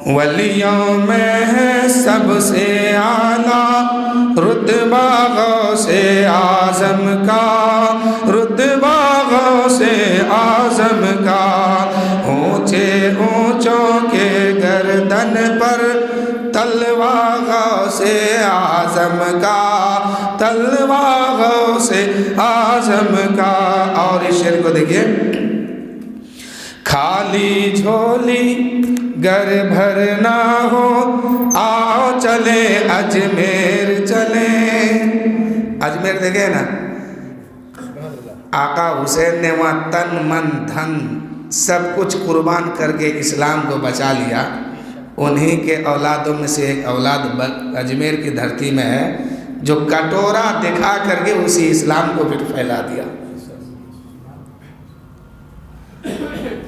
ولیوں میں ہے سب سے اعلیٰ رتبہ غوث اعظم کا، رتبہ غوث اعظم کا، اونچے اونچوں کے گردن پر تلوار غوث اعظم کا، تلوار غوث اعظم کا۔ اور اس شعر کو دیکھیے، خالی جھولی گر بھرنا ہو آؤ چلے اجمیر چلیں۔ اجمیر دیکھیں نا، آقا حسین نے وہاں تن من دھن سب کچھ قربان کر کے اسلام کو بچا لیا۔ انہی کے اولادوں میں سے ایک اولاد اجمیر کی دھرتی میں ہے جو کٹورا دکھا کر کے اسی اسلام کو پھر پھیلا دیا۔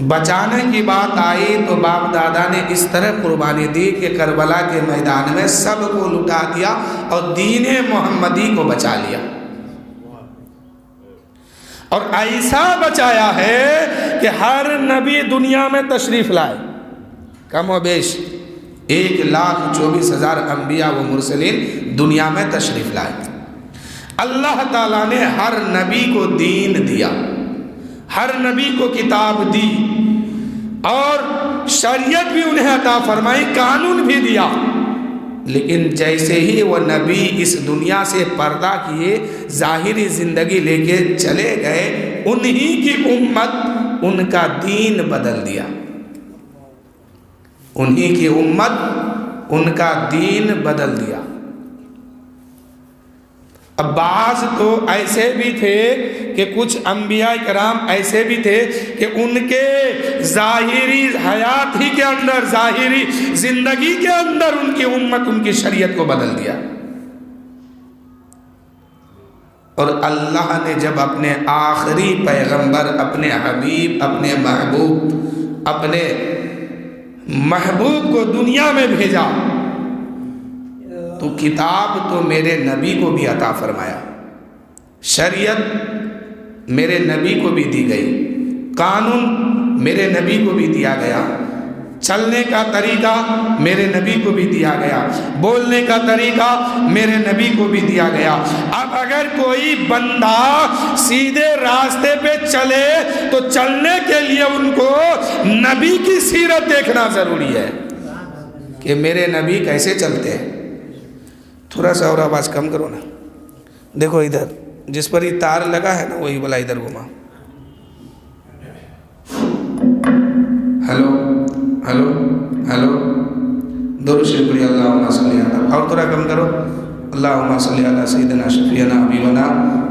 بچانے کی بات آئی تو باپ دادا نے اس طرح قربانی دی کہ کربلا کے میدان میں سب کو لٹا دیا اور دین محمدی کو بچا لیا، اور ایسا بچایا ہے کہ ہر نبی دنیا میں تشریف لائے، کم و بیش 1,24,000 انبیاء و مرسلین دنیا میں تشریف لائے۔ اللہ تعالیٰ نے ہر نبی کو دین دیا، ہر نبی کو کتاب دی، اور شریعت بھی انہیں عطا فرمائی، قانون بھی دیا۔ لیکن جیسے ہی وہ نبی اس دنیا سے پردہ کیے، ظاہری زندگی لے کے چلے گئے، انہی کی امت ان کا دین بدل دیا، انہی کی امت ان کا دین بدل دیا۔ اب بعض تو ایسے بھی تھے کہ کچھ انبیاء کرام ایسے بھی تھے کہ ان کے ظاہری حیات ہی کے اندر، ظاہری زندگی کے اندر ان کی امت ان کی شریعت کو بدل دیا۔ اور اللہ نے جب اپنے آخری پیغمبر، اپنے حبیب، اپنے محبوب کو دنیا میں بھیجا تو کتاب تو میرے نبی کو بھی عطا فرمایا، شریعت میرے نبی کو بھی دی گئی، قانون میرے نبی کو بھی دیا گیا، چلنے کا طریقہ میرے نبی کو بھی دیا گیا، بولنے کا طریقہ میرے نبی کو بھی دیا گیا۔ اب اگر کوئی بندہ سیدھے راستے پہ چلے تو چلنے کے لیے ان کو نبی کی سیرت دیکھنا ضروری ہے کہ میرے نبی کیسے چلتے ہیں۔ تھوڑا سا اور آواز کم کرو نا، دیکھو ادھر جس پر یہ تار لگا ہے نا وہی والا ادھر گھما۔ ہلو ہلو ہلو، درود شریف پڑھیے، اللہم صلی علی، اور تھوڑا کم کرو، اللہم صلی علی سیدنا شفیعنا حبیبنا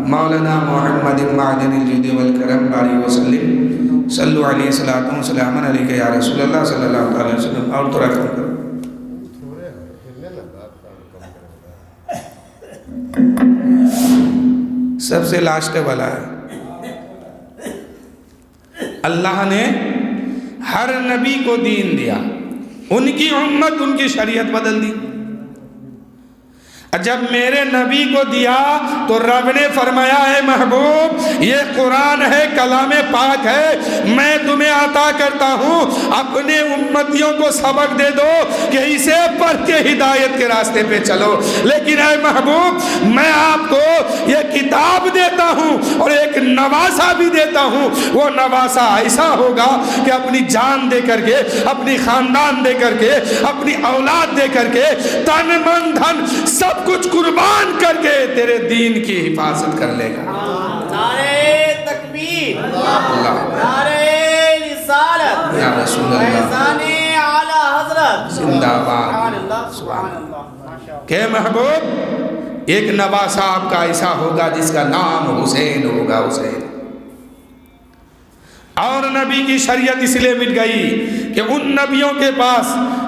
مولانا محمد معدن الجود والکرم بارک وسلم، صلو علیہ صلاۃ و سلام علیک یا رسول اللہ صلی اللہ علیہ وسلم، اور تھوڑا کم کرو۔ سب سے لاسٹ والا ہے، اللہ نے ہر نبی کو دین دیا، ان کی امت ان کی شریعت بدل دی۔ جب میرے نبی کو دیا تو رب نے فرمایا اے محبوب یہ قرآن ہے، کلام پاک ہے، میں تمہیں عطا کرتا ہوں، اپنے امتیوں کو سبق دے دو کہ اسے پڑھ کے ہدایت کے راستے پہ چلو۔ لیکن اے محبوب میں آپ کو یہ کتاب دیتا ہوں اور ایک نواسہ بھی دیتا ہوں، وہ نواسہ ایسا ہوگا کہ اپنی جان دے کر کے، اپنی خاندان دے کر کے، اپنی اولاد دے کر کے، تن من دھن سب کچھ قربان کر کے تیرے دین کی حفاظت کر لے گا۔ نعرہ تکبیر، نعرہ رسالت، یا رسول اللہ، فیضان اعلی حضرت، زندہ باد۔ سبحان اللہ۔ کہ محبوب ایک نواسہ آپ کا ایسا ہوگا جس کا نام حسین ہوگا، حسین۔ اور نبی کی شریعت اس لیے مٹ گئی کہ ان نبیوں کے پاس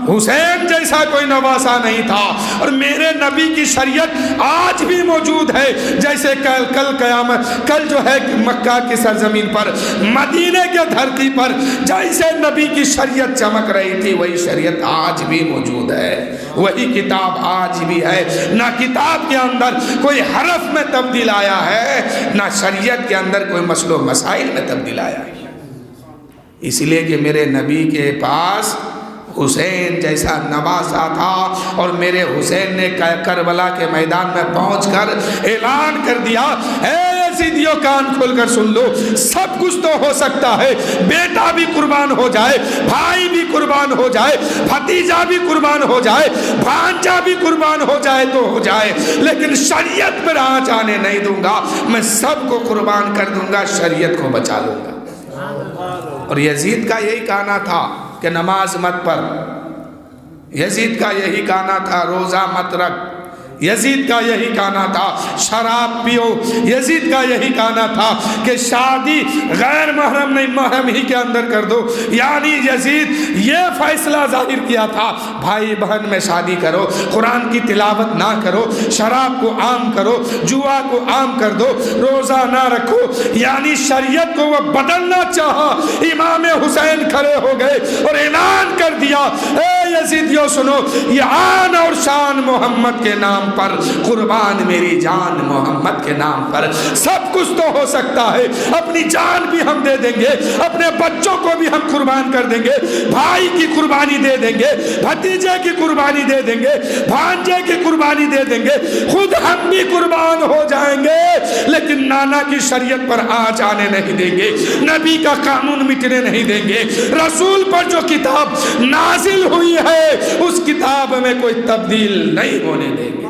حسین جیسا کوئی نواسہ نہیں تھا، اور میرے نبی کی شریعت آج بھی موجود ہے۔ جیسے کل قیامت، کل جو ہے مکہ کی سرزمین پر، مدینے کے دھرتی پر جیسے نبی کی شریعت چمک رہی تھی، وہی شریعت آج بھی موجود ہے، وہی کتاب آج بھی ہے۔ نہ کتاب کے اندر کوئی حرف میں تبدیل آیا ہے، نہ شریعت کے اندر کوئی مسئلہ و مسائل میں تبدیل آیا ہے۔ اس لیے کہ میرے نبی کے پاس حسین جیسا نواسا تھا، اور میرے حسین نے کربلا کے میدان میں پہنچ کر اعلان کر دیا، اے یزیدیوں کان کھول کر سن لو، سب کچھ تو ہو سکتا ہے، بیٹا بھی قربان ہو جائے، بھائی بھی قربان ہو جائے، بھتیجا بھی قربان ہو جائے، بھانجا بھی قربان ہو جائے تو ہو جائے، لیکن شریعت پر آنچ آنے نہیں دوں گا، میں سب کو قربان کر دوں گا، شریعت کو بچا لوں گا۔ اور یزید کا یہی کہنا تھا کہ نماز مت پڑھ، یزید کا یہی کہنا تھا روزہ مت رکھ، یزید کا یہی کہنا تھا شراب پیو، یزید کا یہی کہنا تھا کہ شادی غیر محرم نہیں محرم ہی کے اندر کر دو، یعنی یزید یہ فیصلہ ظاہر کیا تھا بھائی بہن میں شادی کرو، قرآن کی تلاوت نہ کرو، شراب کو عام کرو، جوا کو عام کر دو، روزہ نہ رکھو، یعنی شریعت کو وہ بدلنا چاہا۔ امام حسین کھڑے ہو گئے اور اعلان کر دیا، اے یزیدیوں سنو، یہ آن اور شان محمد کے نام پر، قربان میری جان محمد کے نام پر، سب کچھ تو ہو سکتا ہے، اپنی جان بھی ہم دے دیں گے، اپنے بچوں کو بھی ہم قربان کر دیں گے، بھائی کی قربانی دے دیں گے، بھتیجے کی قربانی دے دیں گے، بھانجے کی قربانی دے دیں گے، خود ہم بھی قربان ہو جائیں گے، لیکن نانا کی شریعت پر آنچ آنے نہیں دیں گے، نبی کا قانون مٹنے نہیں دیں گے، رسول پر جو کتاب نازل ہوئی ہے اس کتاب میں کوئی تبدیل نہیں ہونے دیں گے۔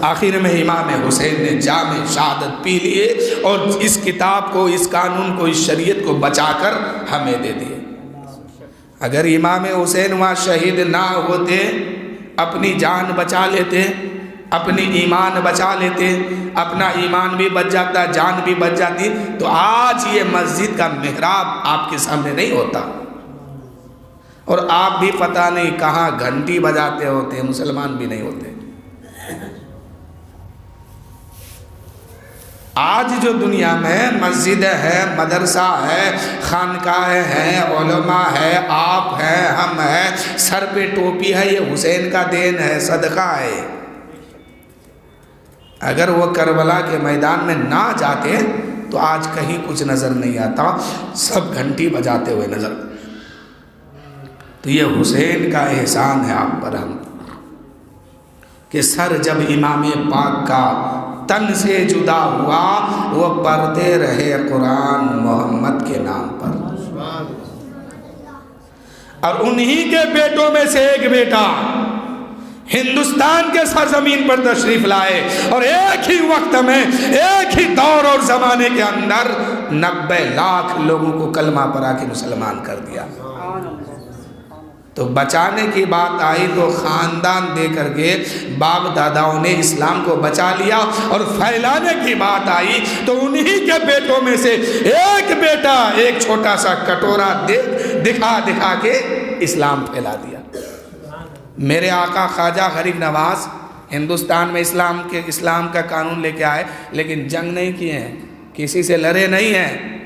آخر میں امام حسین نے جام شہادت پی لیے اور اس کتاب کو، اس قانون کو، اس شریعت کو بچا کر ہمیں دے دیے۔ اگر امام حسین وہاں شہید نہ ہوتے، اپنی جان بچا لیتے، اپنی ایمان بچا لیتے، اپنا ایمان بھی بچ جاتا، جان بھی بچ جاتی، تو آج یہ مسجد کا محراب آپ کے سامنے نہیں ہوتا، اور آپ بھی پتہ نہیں کہاں گھنٹی بجاتے ہوتے، مسلمان بھی نہیں ہوتے۔ آج جو دنیا میں مسجد ہے، مدرسہ ہے، خانقاہ ہیں، علماء ہے، آپ ہیں، ہم ہیں، سر پہ ٹوپی ہے، یہ حسین کا دین ہے، صدقہ ہے۔ اگر وہ کربلا کے میدان میں نہ جاتے تو آج کہیں کچھ نظر نہیں آتا، سب گھنٹی بجاتے ہوئے نظر۔ تو یہ حسین کا احسان ہے آپ پر ہم، کہ سر جب امام پاک کا تن سے جدا ہوا، وہ پڑھتے رہے قرآن محمد کے نام پر۔ اور انہی کے بیٹوں میں سے ایک بیٹا ہندوستان کے سرزمین پر تشریف لائے، اور ایک ہی وقت میں، ایک ہی دور اور زمانے کے اندر 90 لاکھ لوگوں کو کلمہ پڑھا کے مسلمان کر دیا۔ تو بچانے کی بات آئی تو خاندان دے کر کے باپ داداؤں نے اسلام کو بچا لیا، اور پھیلانے کی بات آئی تو انہی کے بیٹوں میں سے ایک بیٹا ایک چھوٹا سا کٹورا دکھا دکھا کے اسلام پھیلا دیا۔ میرے آقا خواجہ غریب نواز ہندوستان میں اسلام کا قانون لے کے آئے، لیکن جنگ نہیں کیے ہیں، کسی سے لڑے نہیں ہیں،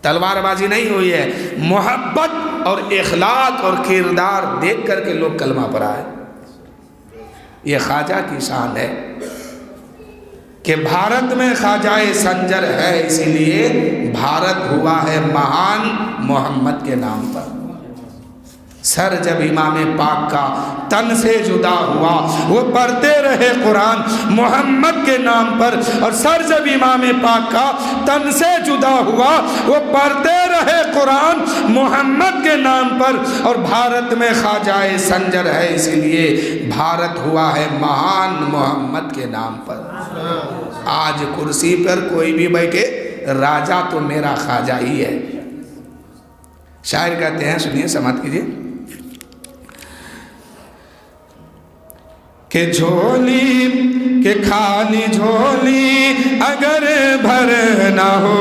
تلوار بازی نہیں ہوئی ہے، محبت اور اخلاق اور کردار دیکھ کر کے لوگ کلمہ پڑھا ہے۔ یہ خواجہ کی شان ہے کہ بھارت میں خواجہ سنجر ہے، اسی لیے بھارت ہوا ہے مہان محمد کے نام پر۔ سر جب امام پاک کا تن سے جدا ہوا، وہ پڑھتے رہے قرآن محمد کے نام پر، اور سر جب امام پاک کا تن سے جدا ہوا، وہ پڑھتے رہے قرآن محمد کے نام پر، اور بھارت میں خواجہ سنجر ہے، اسی لیے بھارت ہوا ہے مہان محمد کے نام پر۔ آج کرسی پر کوئی بھی بیٹھے، راجہ تو میرا خواجہ ہی ہے۔ شاعر کہتے ہیں، سنیے سماعت کیجیے، کہ جھولی کہ خالی جھولی اگر بھرنا ہو،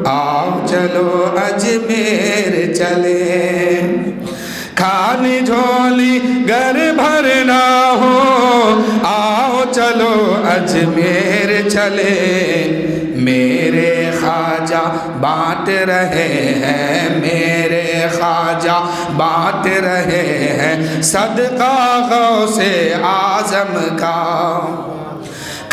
آؤ چلو اجمیر چلے، خالی جھولی گر بھرنا ہو، آؤ چلو اجمیر چلے، میرے خواجہ بانٹ رہے ہیں، میرے خواجہ بانٹ رہے ہیں صدقہ غوث اعظم کا،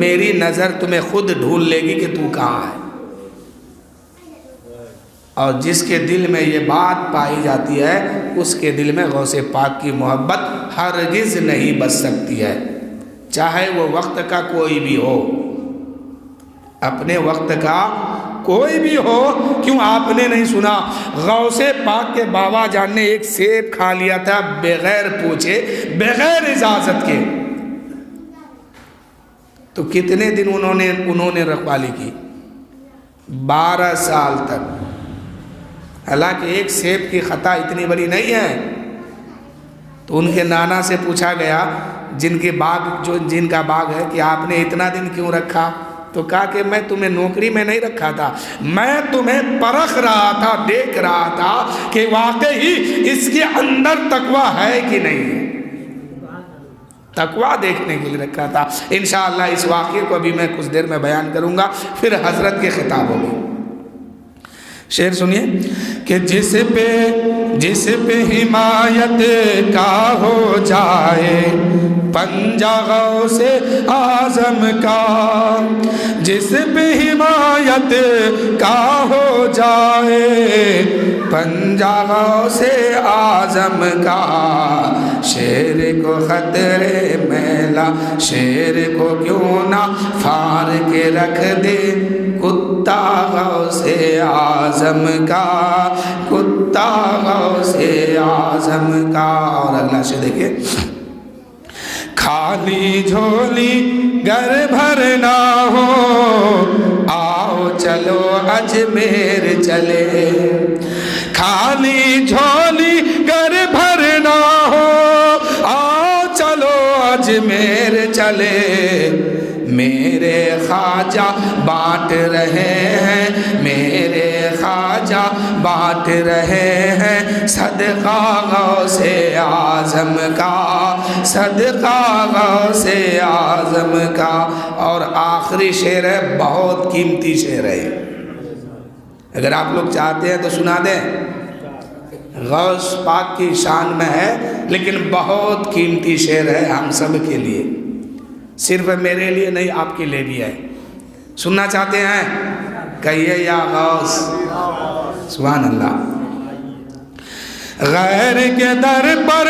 میری نظر تمہیں خود ڈھونڈ لے گی کہ تو کہاں ہے۔ اور جس کے دل میں یہ بات پائی جاتی ہے اس کے دل میں غوث پاک کی محبت ہرگز نہیں بچ سکتی ہے، چاہے وہ وقت کا کوئی بھی ہو، اپنے وقت کا کوئی بھی ہو۔ کیوں آپ نے نہیں سنا غوث پاک کے بابا جان نے ایک سیب کھا لیا تھا بغیر پوچھے، بغیر اجازت کے، تو کتنے دن انہوں نے رکھوالی کی؟ 12 سال تک۔ حالانکہ ایک سیب کی خطا اتنی بڑی نہیں ہے۔ تو ان کے نانا سے پوچھا گیا جن کا باغ ہے کہ آپ نے اتنا دن کیوں رکھا؟ تو کہا کہ میں تمہیں نوکری میں نہیں رکھا تھا، میں تمہیں پرکھ رہا تھا، دیکھ رہا تھا کہ واقعی اس کے اندر تقوی ہے کہ نہیں ہے۔ تقوی دیکھنے کے لیے رکھا تھا۔ انشاءاللہ اس واقعے کو ابھی میں کچھ دیر میں بیان کروں گا، پھر حضرت کے خطاب ہوگی۔ شعر سنیے کہ جس پہ حمایت کا ہو جائے پنجہ غوث اعظم کا، جس پہ حمایت کا ہو جائے پنجہ غوث اعظم کا، شیر کو خطرے میلا شیر کو کیوں نہ پھاڑ کے رکھ دے کتا غوث اعظم کا، کتا غوث اعظم کا۔ اور اگلا شعر دیکھیں، خالی جھولی گر بھرنا ہو آؤ چلو اجمیر چلے، خالی جھولی گر بھرنا ہو آؤ چلو اجمیر چلے، میرے خواجہ بانٹ رہے ہیں، میرے خواجہ بانٹ رہے ہیں صدقہ غوث اعظم کا، صدقہ غوث اعظم کا۔ اور آخری شعر ہے، بہت قیمتی شعر ہے، اگر آپ لوگ چاہتے ہیں تو سنا دیں۔ غوث پاک کی شان میں ہے لیکن بہت قیمتی شعر ہے ہم سب کے لیے، صرف میرے لیے نہیں آپ کے لیے بھی ہے۔ سننا چاہتے ہیں؟ کہیے یا غوث، سبحان اللہ۔ غیر کے در پر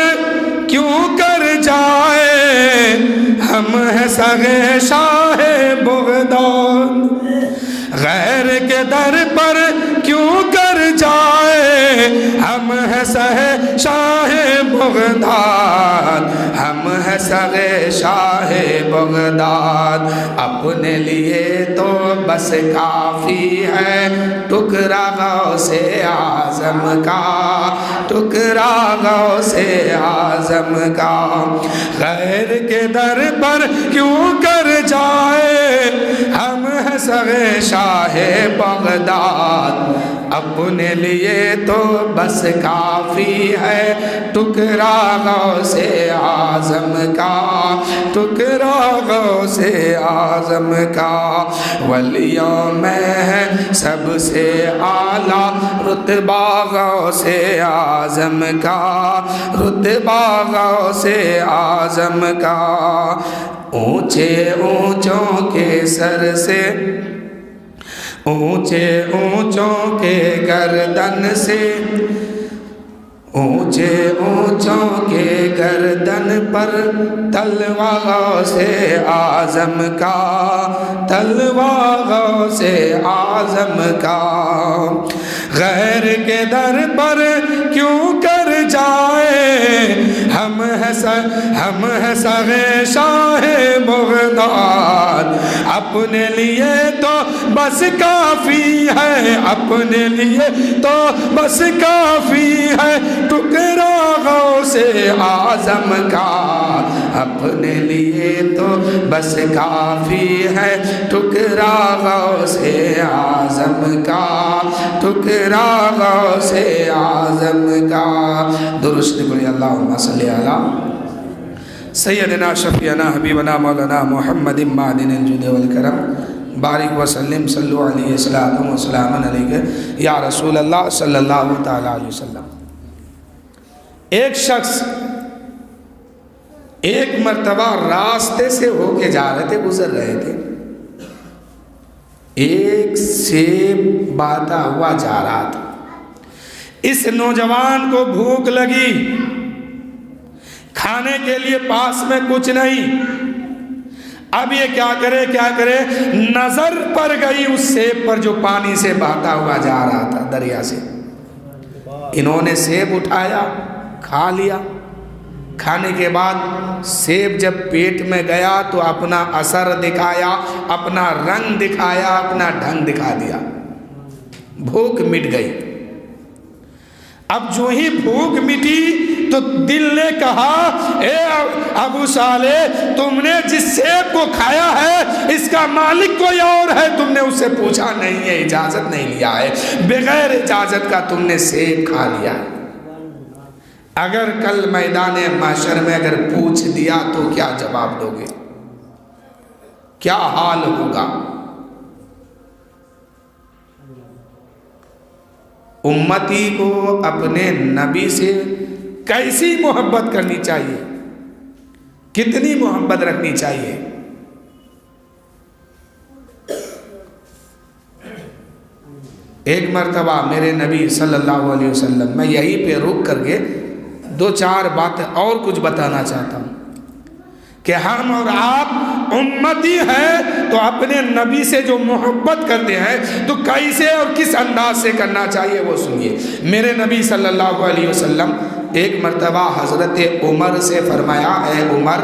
کیوں کر جائے ہم ہیں سگے شاہ بغداد، غیر کے در پر کیوں کر جائے ہم ہیں سگے شاہ بغداد، ہم ہیں سگے شاہ بغداد، اپنے لیے تو بس کافی ہے ٹکڑا غوث اعظم کا، ٹکڑا غوث اعظم کا، غیر کے در پر کیوں کر جائے ہم ہیں سگے شاہ بغداد، اپنے لیے تو بس کافی ہے ٹکڑا غوث اعظم کا، ٹکڑا غوث اعظم کا، ولیوں میں ہے سب سے اعلیٰ رتبہ غوث اعظم کا، رتبہ غوث اعظم کا، اونچے اونچوں کے سر سے اونچے اونچوں کے گردن سے، اونچے اونچوں کے گردن پر تلوہ غوث اعظم کا، تلوہ غوث اعظم کا، غیر کے در پر کیوں کر جائے ہم ہیں سگے شاہ بغداد، اپنے لیے تو بس کافی ہے، اپنے لیے تو بس کافی ہے ٹکڑا غوث اعظم کا، اپنے لیے تو بس کافی ہے ٹکڑا غوث اعظم کا، ٹکڑا غوث اعظم کا۔ درست پڑھیے اللہم صلی علی سیدنا شفیعنا حبیبنا مولانا محمد معدن الجود والکرم، بارک وسلم صلو علیہ الصلاۃ والسلام علیہ یا رسول اللہ صلی اللہ تعالی علیہ وسلم۔ ایک شخص ایک مرتبہ راستے سے ہو کے جا رہے تھے، گزر رہے تھے، ایک سیب باتا ہوا جا رہا تھا۔ اس نوجوان کو بھوک لگی، کھانے کے لیے پاس میں کچھ نہیں، اب یہ کیا کرے، نظر پڑ گئی اس سیب پر جو پانی سے بہتا ہوا جا رہا تھا، دریا سے۔ انہوں نے سیب اٹھایا، کھا لیا۔ کھانے کے بعد سیب جب پیٹ میں گیا تو اپنا اثر دکھایا، اپنا رنگ دکھایا، اپنا ڈھنگ دکھا دیا، بھوک مٹ گئی۔ اب جو ہی بھوک مٹی تو دل نے کہا، اے ابو صالح، تم نے جس سیب کو کھایا ہے اس کا مالک کوئی اور ہے، تم نے اس سے پوچھا نہیں ہے، اجازت نہیں لیا ہے، بغیر اجازت کا تم نے سیب کھا لیا۔ اگر کل میدان محشر میں اگر پوچھ دیا تو کیا جواب دو گے؟ کیا حال ہوگا؟ امتی کو اپنے نبی سے کیسی محبت کرنی چاہیے، کتنی محبت رکھنی چاہیے؟ ایک مرتبہ میرے نبی صلی اللہ علیہ وسلم، میں یہیں پہ رک کر کے دو چار باتیں اور کچھ بتانا چاہتا ہوں کہ ہم اور آپ امتی ہیں تو اپنے نبی سے جو محبت کرتے ہیں تو کیسے اور کس انداز سے کرنا چاہیے وہ سنیے۔ میرے نبی صلی اللہ علیہ وسلم ایک مرتبہ حضرت عمر سے فرمایا، اے عمر،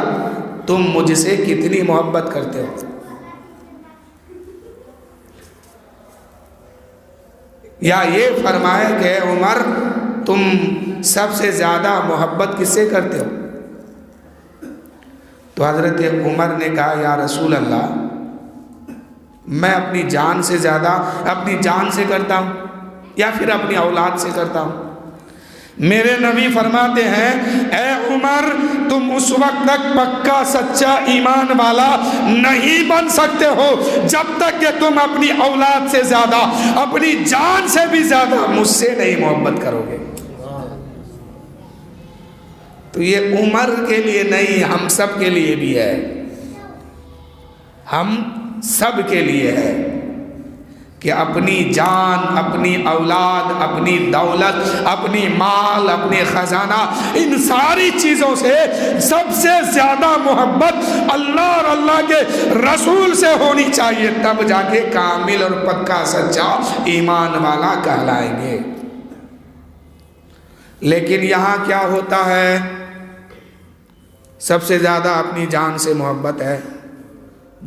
تم مجھ سے کتنی محبت کرتے ہو؟ یا یہ فرمایا کہ اے عمر، تم سب سے زیادہ محبت کس سے کرتے ہو؟ تو حضرت عمر نے کہا، یا رسول اللہ، میں اپنی جان سے زیادہ اپنی جان سے کرتا ہوں یا پھر اپنی اولاد سے کرتا ہوں۔ میرے نبی فرماتے ہیں، اے عمر، تم اس وقت تک پکا سچا ایمان والا نہیں بن سکتے ہو جب تک کہ تم اپنی اولاد سے زیادہ، اپنی جان سے بھی زیادہ مجھ سے نہیں محبت کرو گے۔ تو یہ عمر کے لیے نہیں، ہم سب کے لیے بھی ہے، ہم سب کے لیے ہے کہ اپنی جان، اپنی اولاد، اپنی دولت، اپنی مال، اپنی خزانہ، ان ساری چیزوں سے سب سے زیادہ محبت اللہ اور اللہ کے رسول سے ہونی چاہیے، تب جا کے کامل اور پکا سچا ایمان والا کہلائیں گے۔ لیکن یہاں کیا ہوتا ہے؟ سب سے زیادہ اپنی جان سے محبت ہے،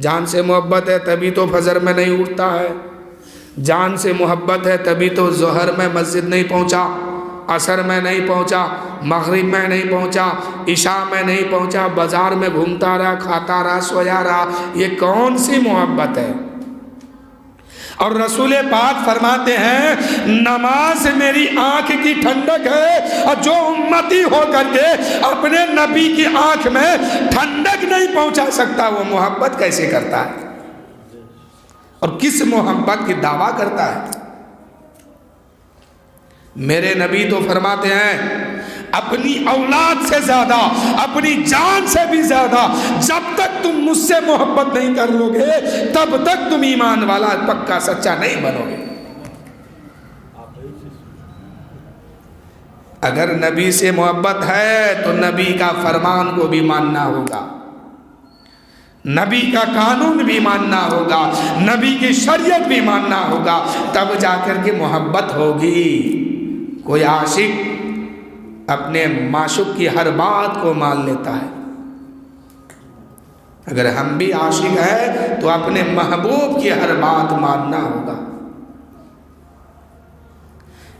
جان سے محبت ہے تبھی تو فجر میں نہیں اٹھتا ہے، جان سے محبت ہے تبھی تو ظہر میں مسجد نہیں پہنچا، عصر میں نہیں پہنچا، مغرب میں نہیں پہنچا، عشاء میں نہیں پہنچا، بازار میں گھومتا رہا، کھاتا رہا، سویا رہا۔ یہ کون سی محبت ہے؟ اور رسول پاک فرماتے ہیں، نماز میری آنکھ کی ٹھنڈک ہے، اور جو امتی ہو کر کے اپنے نبی کی آنکھ میں ٹھنڈک نہیں پہنچا سکتا وہ محبت کیسے کرتا ہے اور کس محبت کی دعویٰ کرتا ہے؟ میرے نبی تو فرماتے ہیں، اپنی اولاد سے زیادہ، اپنی جان سے بھی زیادہ جب تک تم مجھ سے محبت نہیں کر لو گے تب تک تم ایمان والا پکا سچا نہیں بنو گے۔ اگر نبی سے محبت ہے تو نبی کا فرمان کو بھی ماننا ہوگا، نبی کا قانون بھی ماننا ہوگا، نبی کی شریعت بھی ماننا ہوگا، تب جا کر کے محبت ہوگی۔ کوئی عاشق اپنے معشوق کی ہر بات کو مان لیتا ہے، اگر ہم بھی عاشق ہیں تو اپنے محبوب کی ہر بات ماننا ہوگا۔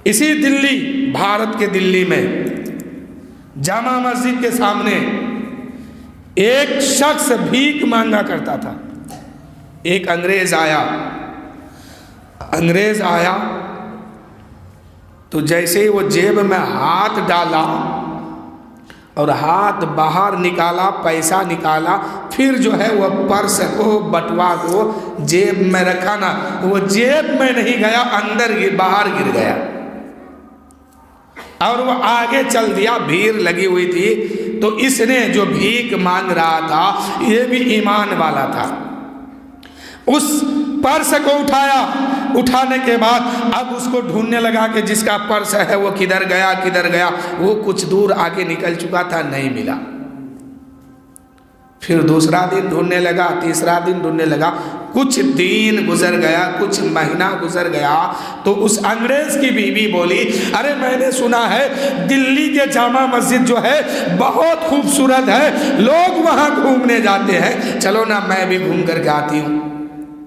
اسی دلی، بھارت کے دلی میں جامع مسجد کے سامنے ایک شخص بھیک مانگا کرتا تھا۔ ایک انگریز آیا تو جیسے ہی وہ جیب میں ہاتھ ڈالا اور ہاتھ باہر نکالا، پیسہ نکالا، پھر جو ہے وہ پرس کو، بٹوا کو جیب میں رکھا نا، وہ جیب میں نہیں گیا، اندر باہر گر گیا اور وہ آگے چل دیا۔ بھیڑ لگی ہوئی تھی، تو اس نے جو بھیک مانگ رہا تھا یہ بھی ایمان والا تھا. اس پرس کو اٹھایا, اٹھانے کے بعد اب اس کو ڈھونڈنے لگا کہ جس کا پرس ہے وہ کدھر گیا. وہ کچھ دور آگے نکل چکا تھا, نہیں ملا. پھر دوسرا دن ڈھونڈنے لگا, تیسرا دن ڈھونڈنے لگا. کچھ دن گزر گیا, کچھ مہینہ گزر گیا, تو اس انگریز کی بیوی بولی, ارے میں نے سنا ہے دلی کے جامع مسجد جو ہے بہت خوبصورت ہے, لوگ وہاں گھومنے جاتے ہیں, چلو نا میں بھی گھوم کر کے آتی ہوں.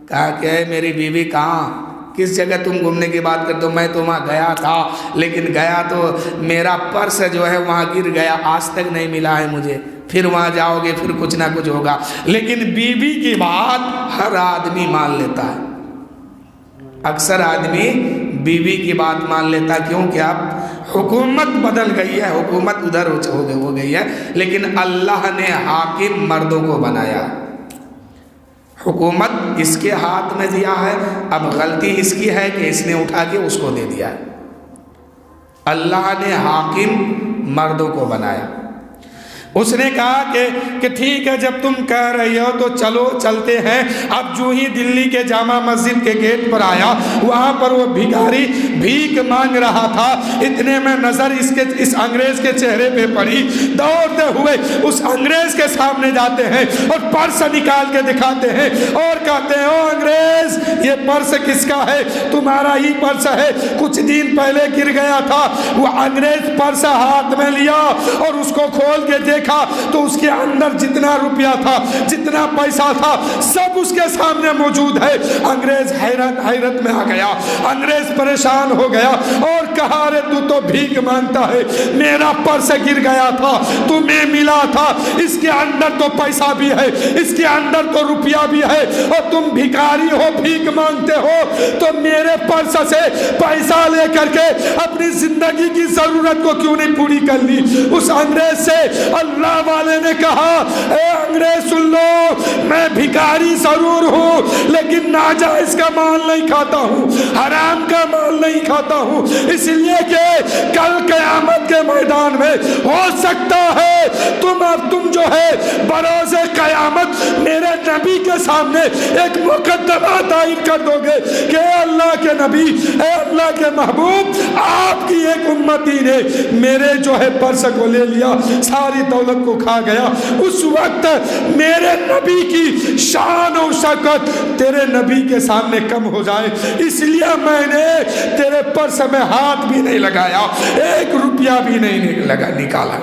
کہا کہ میری بیوی کہاں, کس جگہ تم گھومنے کی بات کرتے ہو؟ میں تو وہاں گیا تھا, لیکن گیا تو میرا پرس جو ہے وہاں گر گیا, آج تک نہیں ملا ہے مجھے. پھر وہاں جاؤ گے پھر کچھ نہ کچھ ہوگا. لیکن بیوی کی بات ہر آدمی مان لیتا ہے, اکثر آدمی بیوی کی بات مان لیتا ہے. کیوں کہ اب حکومت بدل گئی ہے, حکومت ادھر ہو گئی ہے, لیکن اللہ نے حاکم مردوں کو بنایا. حکومت اس کے ہاتھ میں دیا ہے, اب غلطی اس کی ہے کہ اس نے اٹھا کے اس کو دے دیا ہے. اللہ نے حاکم مردوں کو بنایا. اس نے کہا کہ ٹھیک ہے جب تم کہہ رہی ہو تو چلو چلتے ہیں. اب جو ہی دلی کے جامع مسجد کے گیٹ پر آیا, وہاں پر وہ بھکاری بھیک مانگ رہا تھا. اتنے میں نظر اس انگریز کے چہرے پہ پڑی. دوڑتے ہوئے اس انگریز کے سامنے جاتے ہیں اور پرس نکال کے دکھاتے ہیں اور کہتے ہیں, او انگریز یہ پرس کس کا ہے؟ تمہارا ہی پرس ہے, کچھ دن پہلے گر گیا تھا. وہ انگریز پرس ہاتھ میں لیا اور اس کو کھول کے دیکھا تو اس کے اندر جتنا روپیہ تھا, جتنا پیسہ تھا, سب اس کے سامنے موجود ہے. انگریز حیرت میں آ گیا, انگریز پریشان ہو گیا اور کہا, رے تو تو بھیک مانگتا ہے, میرا پرس گر گیا تھا, تمہیں ملا تھا, اس کے اندر تو پیسہ بھی ہے, اس کے اندر تو روپیہ بھی ہے, اور تم بھکاری ہو, بھیک مانگتے ہو, تو میرے پرس سے پیسہ لے کر کے اپنی زندگی کی ضرورت کو کیوں نہیں پوری کر لی؟ اس انگریز سے اللہ والے نے کہا, اے انگریز سن لو, میں بھکاری ضرور ہوں لیکن ناجائز کا مال نہیں کھاتا ہوں, حرام کا مال نہیں کھاتا ہوں, اس لیے کہ کل قیامت کے میدان میں ہو سکتا ہے تم جو ہے بروز قیامت میرے نبی کے سامنے ایک مقدمہ دائر کر دو گے کہ اے اللہ کے نبی, اے اللہ کے محبوب, آپ کی ایک امتی نے میرے جو ہے پرس کو لے لیا, ساری دولت کو کھا گیا. اس وقت میرے نبی کی شان و شوکت تیرے نبی کے سامنے کم ہو جائے, اس لیے میں نے تیرے پرس میں ہاتھ بھی نہیں لگایا, ایک روپیہ بھی نہیں نکالا.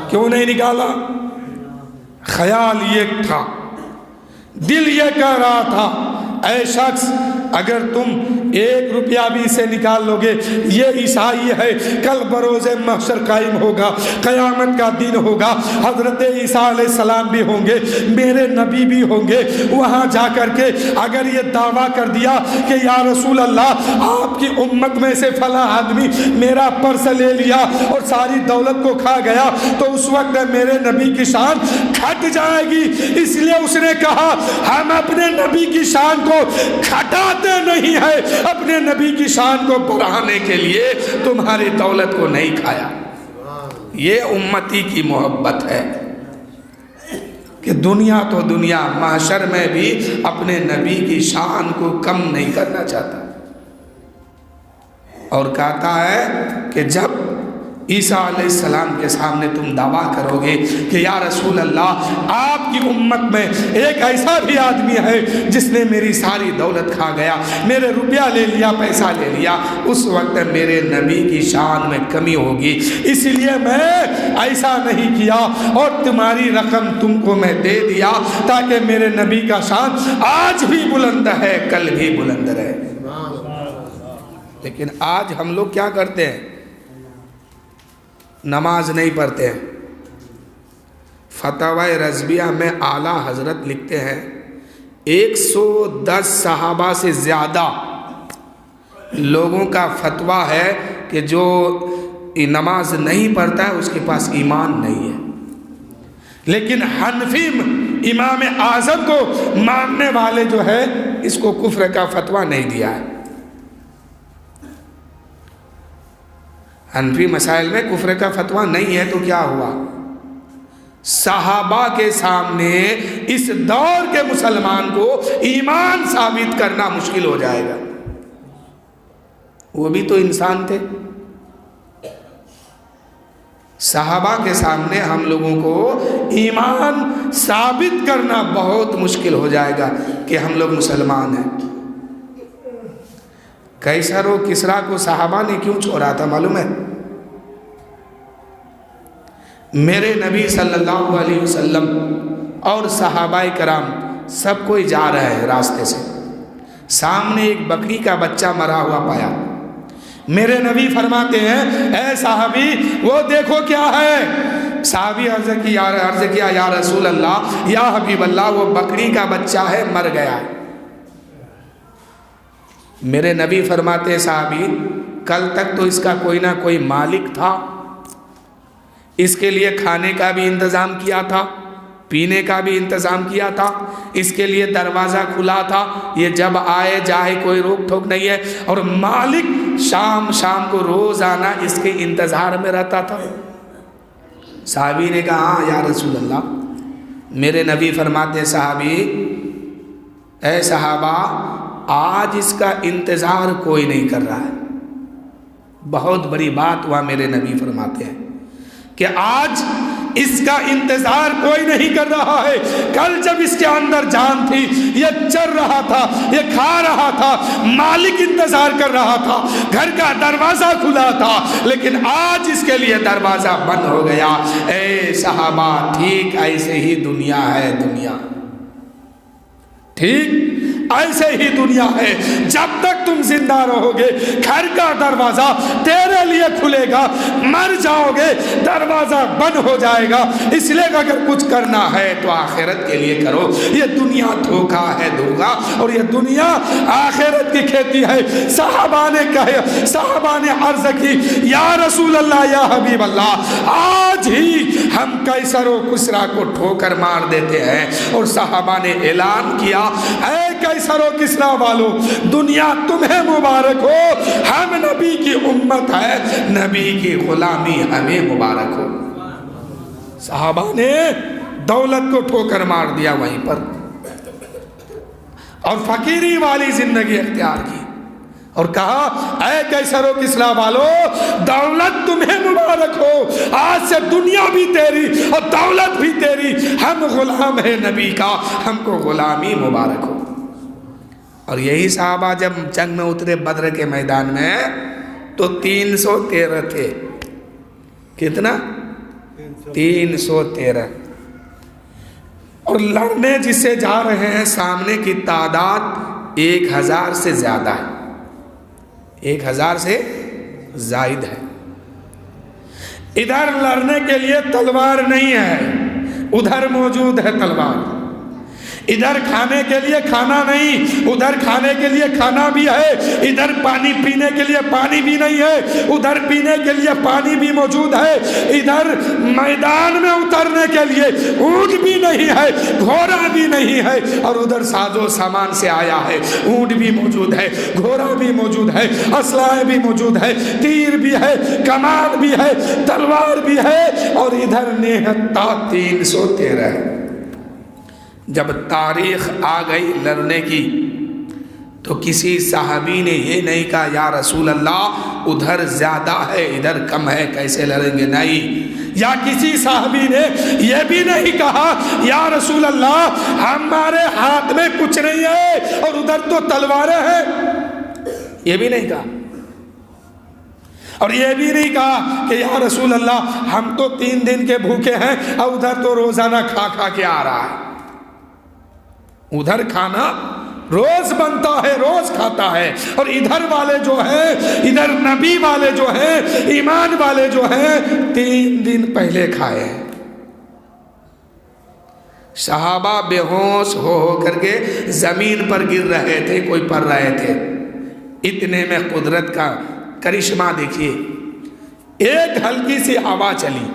کیوں نہیں نکالا؟ خیال یہ تھا, دل یہ کہہ رہا تھا, اے شخص اگر تم ایک روپیہ بھی اسے نکال لو گے, یہ عیسائی ہے, کل بروز محشر قائم ہوگا, قیامت کا دن ہوگا, حضرت عیسیٰ علیہ السلام بھی ہوں گے, میرے نبی بھی ہوں گے. وہاں جا کر کے اگر یہ دعویٰ کر دیا کہ یا رسول اللہ آپ کی امت میں سے فلاں آدمی میرا پرس لے لیا اور ساری دولت کو کھا گیا, تو اس وقت میرے نبی کی شان گھٹ جائے گی. اس لیے اس نے کہا, ہم اپنے نبی کی شان کو گھٹاتے نہیں ہے, اپنے نبی کی شان کو بڑھانے کے لیے تمہاری دولت کو نہیں کھایا. یہ امتی کی محبت ہے کہ دنیا تو دنیا, محشر میں بھی اپنے نبی کی شان کو کم نہیں کرنا چاہتا. اور کہتا ہے کہ جب عیسیٰ علیہ السلام کے سامنے تم دعویٰ کرو گے کہ یا رسول اللہ آپ کی امت میں ایک ایسا بھی آدمی ہے جس نے میری ساری دولت کھا گیا, میرے روپیہ لے لیا, پیسہ لے لیا, اس وقت میرے نبی کی شان میں کمی ہوگی. اس لیے میں ایسا نہیں کیا اور تمہاری رقم تم کو میں دے دیا تاکہ میرے نبی کا شان آج بھی بلند ہے, کل بھی بلند رہے. لیکن آج ہم لوگ کیا کرتے ہیں؟ نماز نہیں پڑھتے ہیں. فتاوی رضویہ میں اعلیٰ حضرت لکھتے ہیں 110 صحابہ سے زیادہ لوگوں کا فتویٰ ہے کہ جو نماز نہیں پڑھتا ہے اس کے پاس ایمان نہیں ہے. لیکن حنفی امام اعظم کو ماننے والے جو ہے اس کو کفر کا فتویٰ نہیں دیا ہے. حنفی مسائل میں کفر کا فتویٰ نہیں ہے تو کیا ہوا؟ صحابہ کے سامنے اس دور کے مسلمان کو ایمان ثابت کرنا مشکل ہو جائے گا. وہ بھی تو انسان تھے. صحابہ کے سامنے ہم لوگوں کو ایمان ثابت کرنا بہت مشکل ہو جائے گا کہ ہم لوگ مسلمان ہیں. قیصر و کسریٰ کو صحابہ نے کیوں چھوڑا تھا معلوم ہے؟ میرے نبی صلی اللہ علیہ وسلم اور صحابہ کرام سب کوئی جا رہے ہیں راستے سے. سامنے ایک بکری کا بچہ مرا ہوا پایا. میرے نبی فرماتے ہیں اے صحابی وہ دیکھو کیا ہے. صحابی عرض کیا یا رسول اللہ یا حبیب اللہ وہ بکری کا بچہ ہے مر گیا. میرے نبی فرماتے ہیں صحابی کل تک تو اس کا کوئی نہ کوئی مالک تھا, اس کے لیے کھانے کا بھی انتظام کیا تھا, پینے کا بھی انتظام کیا تھا, اس کے لیے دروازہ کھلا تھا, یہ جب آئے جائے کوئی روک ٹھوک نہیں ہے, اور مالک شام کو روزانہ اس کے انتظار میں رہتا تھا. صحابی نے کہا ہاں یا رسول اللہ. میرے نبی فرماتے صحابی اے صحابہ آج اس کا انتظار کوئی نہیں کر رہا ہے. بہت بڑی بات ہوا. میرے نبی فرماتے ہیں کہ آج اس کا انتظار کوئی نہیں کر رہا ہے. کل جب اس کے اندر جان تھی یہ چر رہا تھا, یہ کھا رہا تھا, مالک انتظار کر رہا تھا, گھر کا دروازہ کھلا تھا, لیکن آج اس کے لیے دروازہ بند ہو گیا. اے صحابہ ٹھیک ایسے ہی دنیا ہے. دنیا ٹھیک ایسے ہی دنیا ہے. جب تک تم زندہ رہو گے گھر کا دروازہ تیرے لیے کھلے گا, مر جاؤ گے دروازہ بند ہو جائے گا. اس لیے اگر کچھ کرنا ہے تو آخرت کے لیے کرو. یہ دنیا دھوکا ہے دھوکا, اور یہ دنیا آخرت کی کھیتی ہے. صحابہ نے عرض کی یا رسول اللہ یا حبیب اللہ آج ہی ہم قیصر و کسریٰ کو ٹھوکر مار دیتے ہیں. اور صحابہ نے اعلان کیا اے قیصر و کسریٰ والو دنیا تمہیں مبارک ہو, ہم نبی کی امت ہے, نبی کی غلامی ہمیں مبارک ہو. صحابہ نے دولت کو ٹھوکر مار دیا وہیں پر, اور فقیری والی زندگی اختیار کی, اور کہا اے قیصر و کسریٰ والو دولت تمہیں مبارک ہو, آج سے دنیا بھی تیری اور دولت بھی تیری, ہم غلام ہیں نبی کا, ہم کو غلامی مبارک ہو. اور یہی صحابہ جب جنگ میں اترے بدر کے میدان میں تو 313 تھے. کتنا؟ 313. اور لڑنے جس سے جا رہے ہیں سامنے کی تعداد 1000 سے زیادہ ہے, 1000 سے زائد ہے. ادھر لڑنے کے لیے تلوار نہیں ہے, ادھر موجود ہے تلوار. ادھر کھانے کے لیے کھانا نہیں, ادھر کھانے کے لیے کھانا بھی ہے. ادھر پانی پینے کے لیے پانی بھی نہیں ہے, ادھر پینے کے لیے پانی بھی موجود ہے. ادھر میدان میں اترنے کے لیے اونٹ بھی نہیں ہے, گھوڑا بھی نہیں ہے, اور ادھر ساز و سامان سے آیا ہے. اونٹ بھی موجود ہے, گھوڑا بھی موجود ہے, اسلحے بھی موجود ہے, تیر بھی ہے, کمان بھی ہے, تلوار بھی ہے, اور ادھر نہتا 313 ہے. جب تاریخ آ گئی لڑنے کی تو کسی صحابی نے یہ نہیں کہا یا رسول اللہ ادھر زیادہ ہے ادھر کم ہے کیسے لڑیں گے, نہیں. یا کسی صحابی نے یہ بھی نہیں کہا یا رسول اللہ ہمارے ہاتھ میں کچھ نہیں ہے اور ادھر تو تلواریں ہیں, یہ بھی نہیں کہا. اور یہ بھی نہیں کہا کہ یا رسول اللہ ہم تو 3 دن کے بھوکے ہیں اور ادھر تو روزانہ کھا کے آ رہا ہے. ادھر کھانا روز بنتا ہے, روز کھاتا ہے, اور ادھر والے جو ہیں, ادھر نبی والے جو ہیں, ایمان والے جو ہیں 3 دن پہلے کھائے ہیں. صحابہ بے ہوش ہو کر کے زمین پر گر رہے تھے, کوئی پڑ رہے تھے. اتنے میں قدرت کا کرشمہ دیکھیے, ایک ہلکی سی ہوا چلی,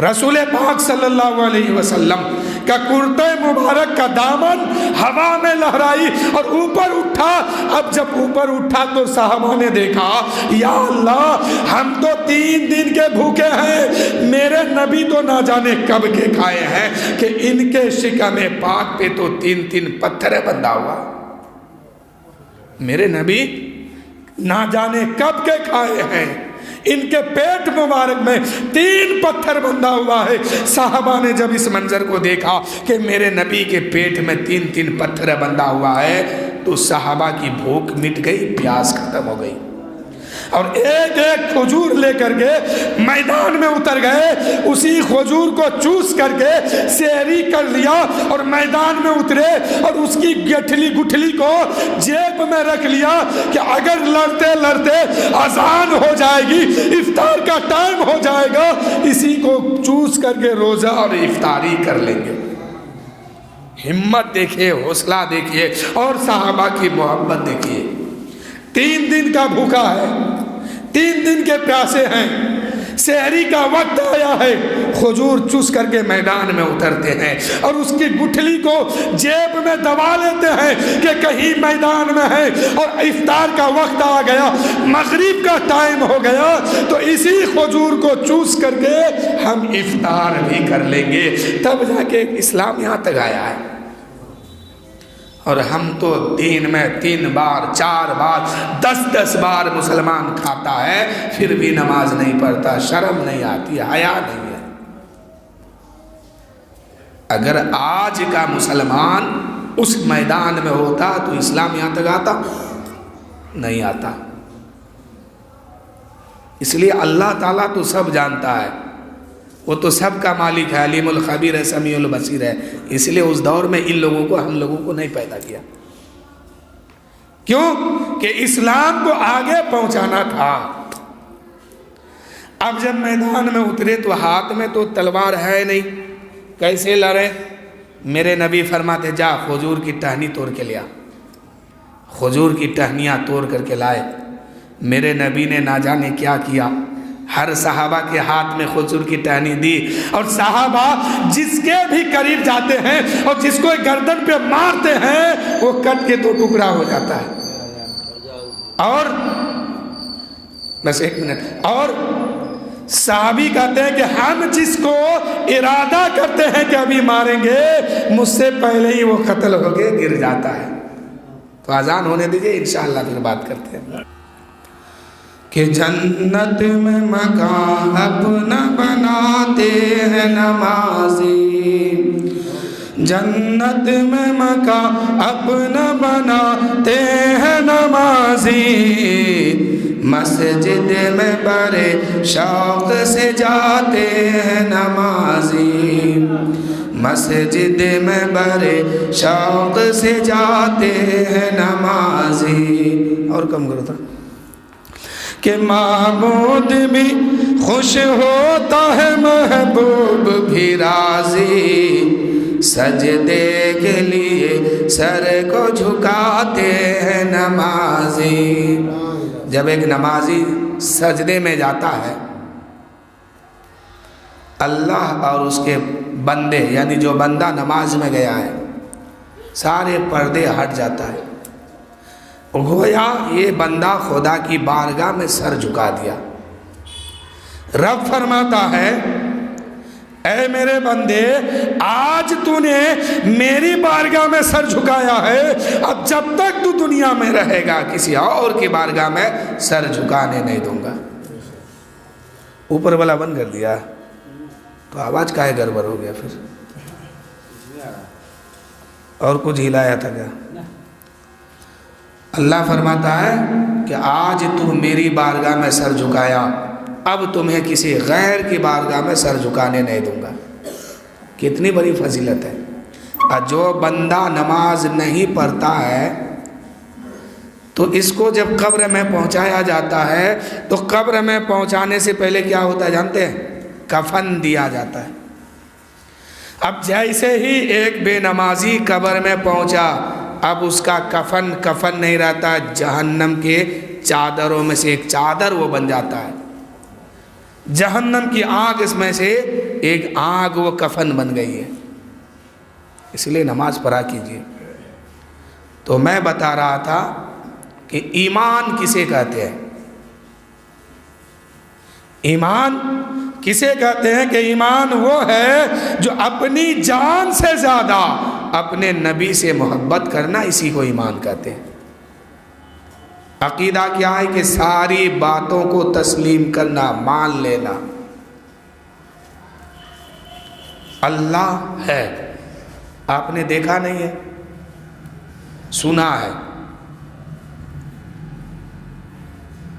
رسول پاک صلی اللہ علیہ وسلم کا کرتے مبارک کا دامن ہوا میں لہرائی اور اوپر اٹھا۔ اب جب اوپر اٹھا تو صحابہ نے دیکھا یا اللہ ہم تو 3 دن کے بھوکے ہیں، میرے نبی تو نہ جانے کب کے کھائے ہیں کہ ان کے شکم پاک پہ تو 3 پتھر بندھا ہوا۔ میرے نبی نہ جانے کب کے کھائے ہیں، ان کے پیٹ مبارک میں 3 پتھر بندھا ہوا ہے۔ صحابہ نے جب اس منظر کو دیکھا کہ میرے نبی کے پیٹ میں 3 پتھر بندھا ہوا ہے تو صحابہ کی بھوک مٹ گئی، پیاس ختم ہو گئی، اور ایک ایک کھجور لے کر کے میدان میں اتر گئے۔ اسی کھجور کو چوس کر کے سحری کر لیا اور میدان میں اترے اور اس کی گٹھلی کو جیب میں رکھ لیا کہ اگر لڑتے لڑتے اذان ہو جائے گی، افطار کا ٹائم ہو جائے گا، اسی کو چوس کر کے روزہ اور افطاری کر لیں گے۔ ہمت دیکھیے، حوصلہ دیکھیے اور صحابہ کی محبت دیکھیے۔ 3 دن کا بھوکا ہے، 3 دن کے پیاسے ہیں، سحری کا وقت آیا ہے، کھجور چوس کر کے میدان میں اترتے ہیں اور اس کی گٹھلی کو جیب میں دبا لیتے ہیں کہ کہیں میدان میں ہے، اور افطار کا وقت آ گیا، مغرب کا ٹائم ہو گیا تو اسی کھجور کو چوس کر کے ہم افطار بھی کر لیں گے۔ تب جا کے اسلام یہاں تک آیا ہے، اور ہم تو دن میں 3 بار 4 بار 10 بار مسلمان کھاتا ہے، پھر بھی نماز نہیں پڑھتا، شرم نہیں آتی، حیا نہیں ہے۔ اگر آج کا مسلمان اس میدان میں ہوتا تو اسلام یہاں تک آتا نہیں آتا۔ اس لیے اللہ تعالیٰ تو سب جانتا ہے، وہ تو سب کا مالک ہے، علیم الخبیر ہے، سمیع البصیر ہے، اس لیے اس دور میں ان لوگوں کو ہم لوگوں کو نہیں پیدا کیا۔ کیوں کہ اسلام کو آگے پہنچانا تھا۔ اب جب میدان میں اترے تو ہاتھ میں تو تلوار ہے نہیں، کیسے لڑے؟ میرے نبی فرماتے جا کھجور کی ٹہنی توڑ کے لیا۔ کھجور کی ٹہنیاں توڑ کر کے لائے۔ میرے نبی نے نہ جانے کیا کیا، ہر صحابہ کے ہاتھ میں کھجور کی ٹہنی دی، اور صحابہ جس کے بھی قریب جاتے ہیں اور جس کو گردن پہ مارتے ہیں وہ کٹ کے تو ٹکڑا ہو جاتا ہے۔ اور بس 1 منٹ، اور صحابی کہتے ہیں کہ ہم جس کو ارادہ کرتے ہیں کہ ابھی ماریں گے، مجھ سے پہلے ہی وہ قتل ہو کے گر جاتا ہے۔ تو اذان ہونے دیجئے، انشاءاللہ پھر بات کرتے ہیں کہ جنت میں مکان اپنا بناتے ہیں نمازی، جنت میں مکان اپنا بناتے ہیں نمازی، مسجد میں بڑے شوق سے جاتے ہیں نمازی، مسجد میں بڑے شوق سے جاتے ہیں نمازی۔ اور کم کرو تھا کہ معبود بھی خوش ہوتا ہے، محبوب بھی راضی، سجدے کے لیے سر کو جھکاتے ہیں نمازی۔ جب ایک نمازی سجدے میں جاتا ہے، اللہ اور اس کے بندے یعنی جو بندہ نماز میں گیا ہے سارے پردے ہٹ جاتا ہے، گویا یہ بندہ خدا کی بارگاہ میں سر جھکا دیا۔ رب فرماتا ہے اے میرے بندے، آج تو نے میری بارگاہ میں سر جھکایا ہے، اب جب تک تو دنیا میں رہے گا کسی اور کی بارگاہ میں سر جھکانے نہیں دوں گا۔ اوپر والا بند کر دیا تو آواز کاہے گڑبڑ ہو گیا؟ پھر اور کچھ ہلایا تھا کیا؟ اللہ فرماتا ہے کہ آج تو میری بارگاہ میں سر جھکایا، اب تمہیں کسی غیر کی بارگاہ میں سر جھکانے نہیں دوں گا۔ کتنی بڑی فضیلت ہے۔ اور جو بندہ نماز نہیں پڑھتا ہے تو اس کو جب قبر میں پہنچایا جاتا ہے تو قبر میں پہنچانے سے پہلے کیا ہوتا ہے جانتے ہیں؟ کفن دیا جاتا ہے۔ اب جیسے ہی ایک بے نمازی قبر میں پہنچا، اب اس کا کفن نہیں رہتا، جہنم کے چادروں میں سے ایک چادر وہ بن جاتا ہے۔ جہنم کی آگ اس میں سے ایک آگ وہ کفن بن گئی ہے۔ اس لیے نماز پڑھا کیجیے۔ تو میں بتا رہا تھا کہ ایمان کسے کہتے ہیں؟ ایمان کسے کہتے ہیں؟ کہ ایمان وہ ہے جو اپنی جان سے زیادہ اپنے نبی سے محبت کرنا، اسی کو ایمان کہتے ہیں۔ عقیدہ کیا ہے؟ کہ ساری باتوں کو تسلیم کرنا، مان لینا۔ اللہ ہے، آپ نے دیکھا نہیں ہے، سنا ہے،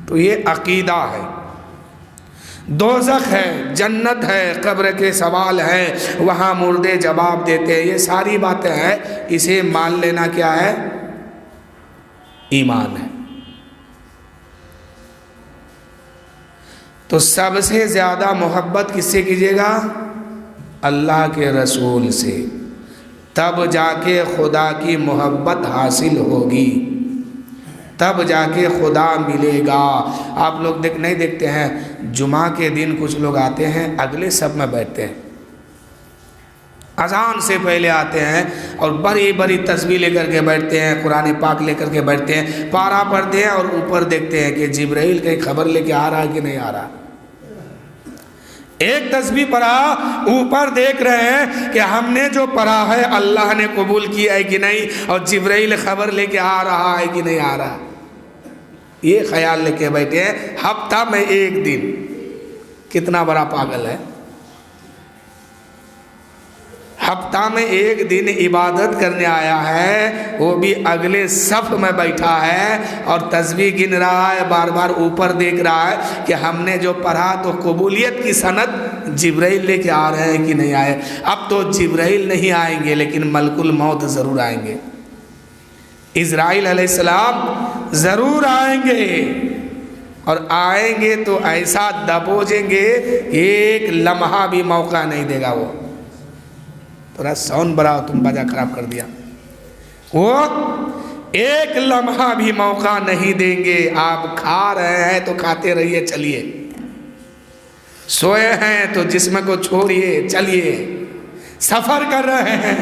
تو یہ عقیدہ ہے۔ دوزخ ہے، جنت ہے، قبر کے سوال ہے، وہاں مردے جواب دیتے ہیں، یہ ساری باتیں ہیں، اسے مان لینا کیا ہے؟ ایمان ہے۔ تو سب سے زیادہ محبت کس سے کیجیے گا؟ اللہ کے رسول سے، تب جا کے خدا کی محبت حاصل ہوگی، تب جا کے خدا ملے گا۔ آپ لوگ نہیں دیکھتے ہیں جمعہ کے دن کچھ لوگ آتے ہیں اگلے صف میں بیٹھتے ہیں، اذان سے پہلے آتے ہیں اور بڑی بڑی تسبیح لے کر کے بیٹھتے ہیں، قرآن پاک لے کر کے بیٹھتے ہیں، پارا پڑھتے ہیں اور اوپر دیکھتے ہیں کہ جبرائیل کہیں خبر لے کے آ رہا ہے کہ نہیں آ رہا۔ ایک تسبیح پڑھا، اوپر دیکھ رہے ہیں کہ ہم نے جو پڑھا ہے اللہ نے قبول کیا ہے کہ نہیں، اور جبرائیل خبر لے کے آ رہا ہے کہ نہیں آ رہا۔ یہ خیال لے کے بیٹھے ہیں ہفتہ میں ایک دن۔ کتنا بڑا پاگل ہے! ہفتہ میں ایک دن عبادت کرنے آیا ہے، وہ بھی اگلے صف میں بیٹھا ہے اور تسبیح گن رہا ہے، بار بار اوپر دیکھ رہا ہے کہ ہم نے جو پڑھا تو قبولیت کی سند جبرائیل لے کے آ رہے ہیں کہ نہیں آئے۔ اب تو جبرائیل نہیں آئیں گے لیکن ملک الموت ضرور آئیں گے، اسرائیل علیہ السلام ضرور آئیں گے، اور آئیں گے تو ایسا دبوچیں گے ایک لمحہ بھی موقع نہیں دے گا۔ وہ تھوڑا ساؤنڈ بڑھاؤ، تم بجا خراب کر دیا۔ وہ ایک لمحہ بھی موقع نہیں دیں گے۔ آپ کھا رہے ہیں تو کھاتے رہیے، چلیے، سوئے ہیں تو جسم کو چھوڑیے، چلیے، سفر کر رہے ہیں،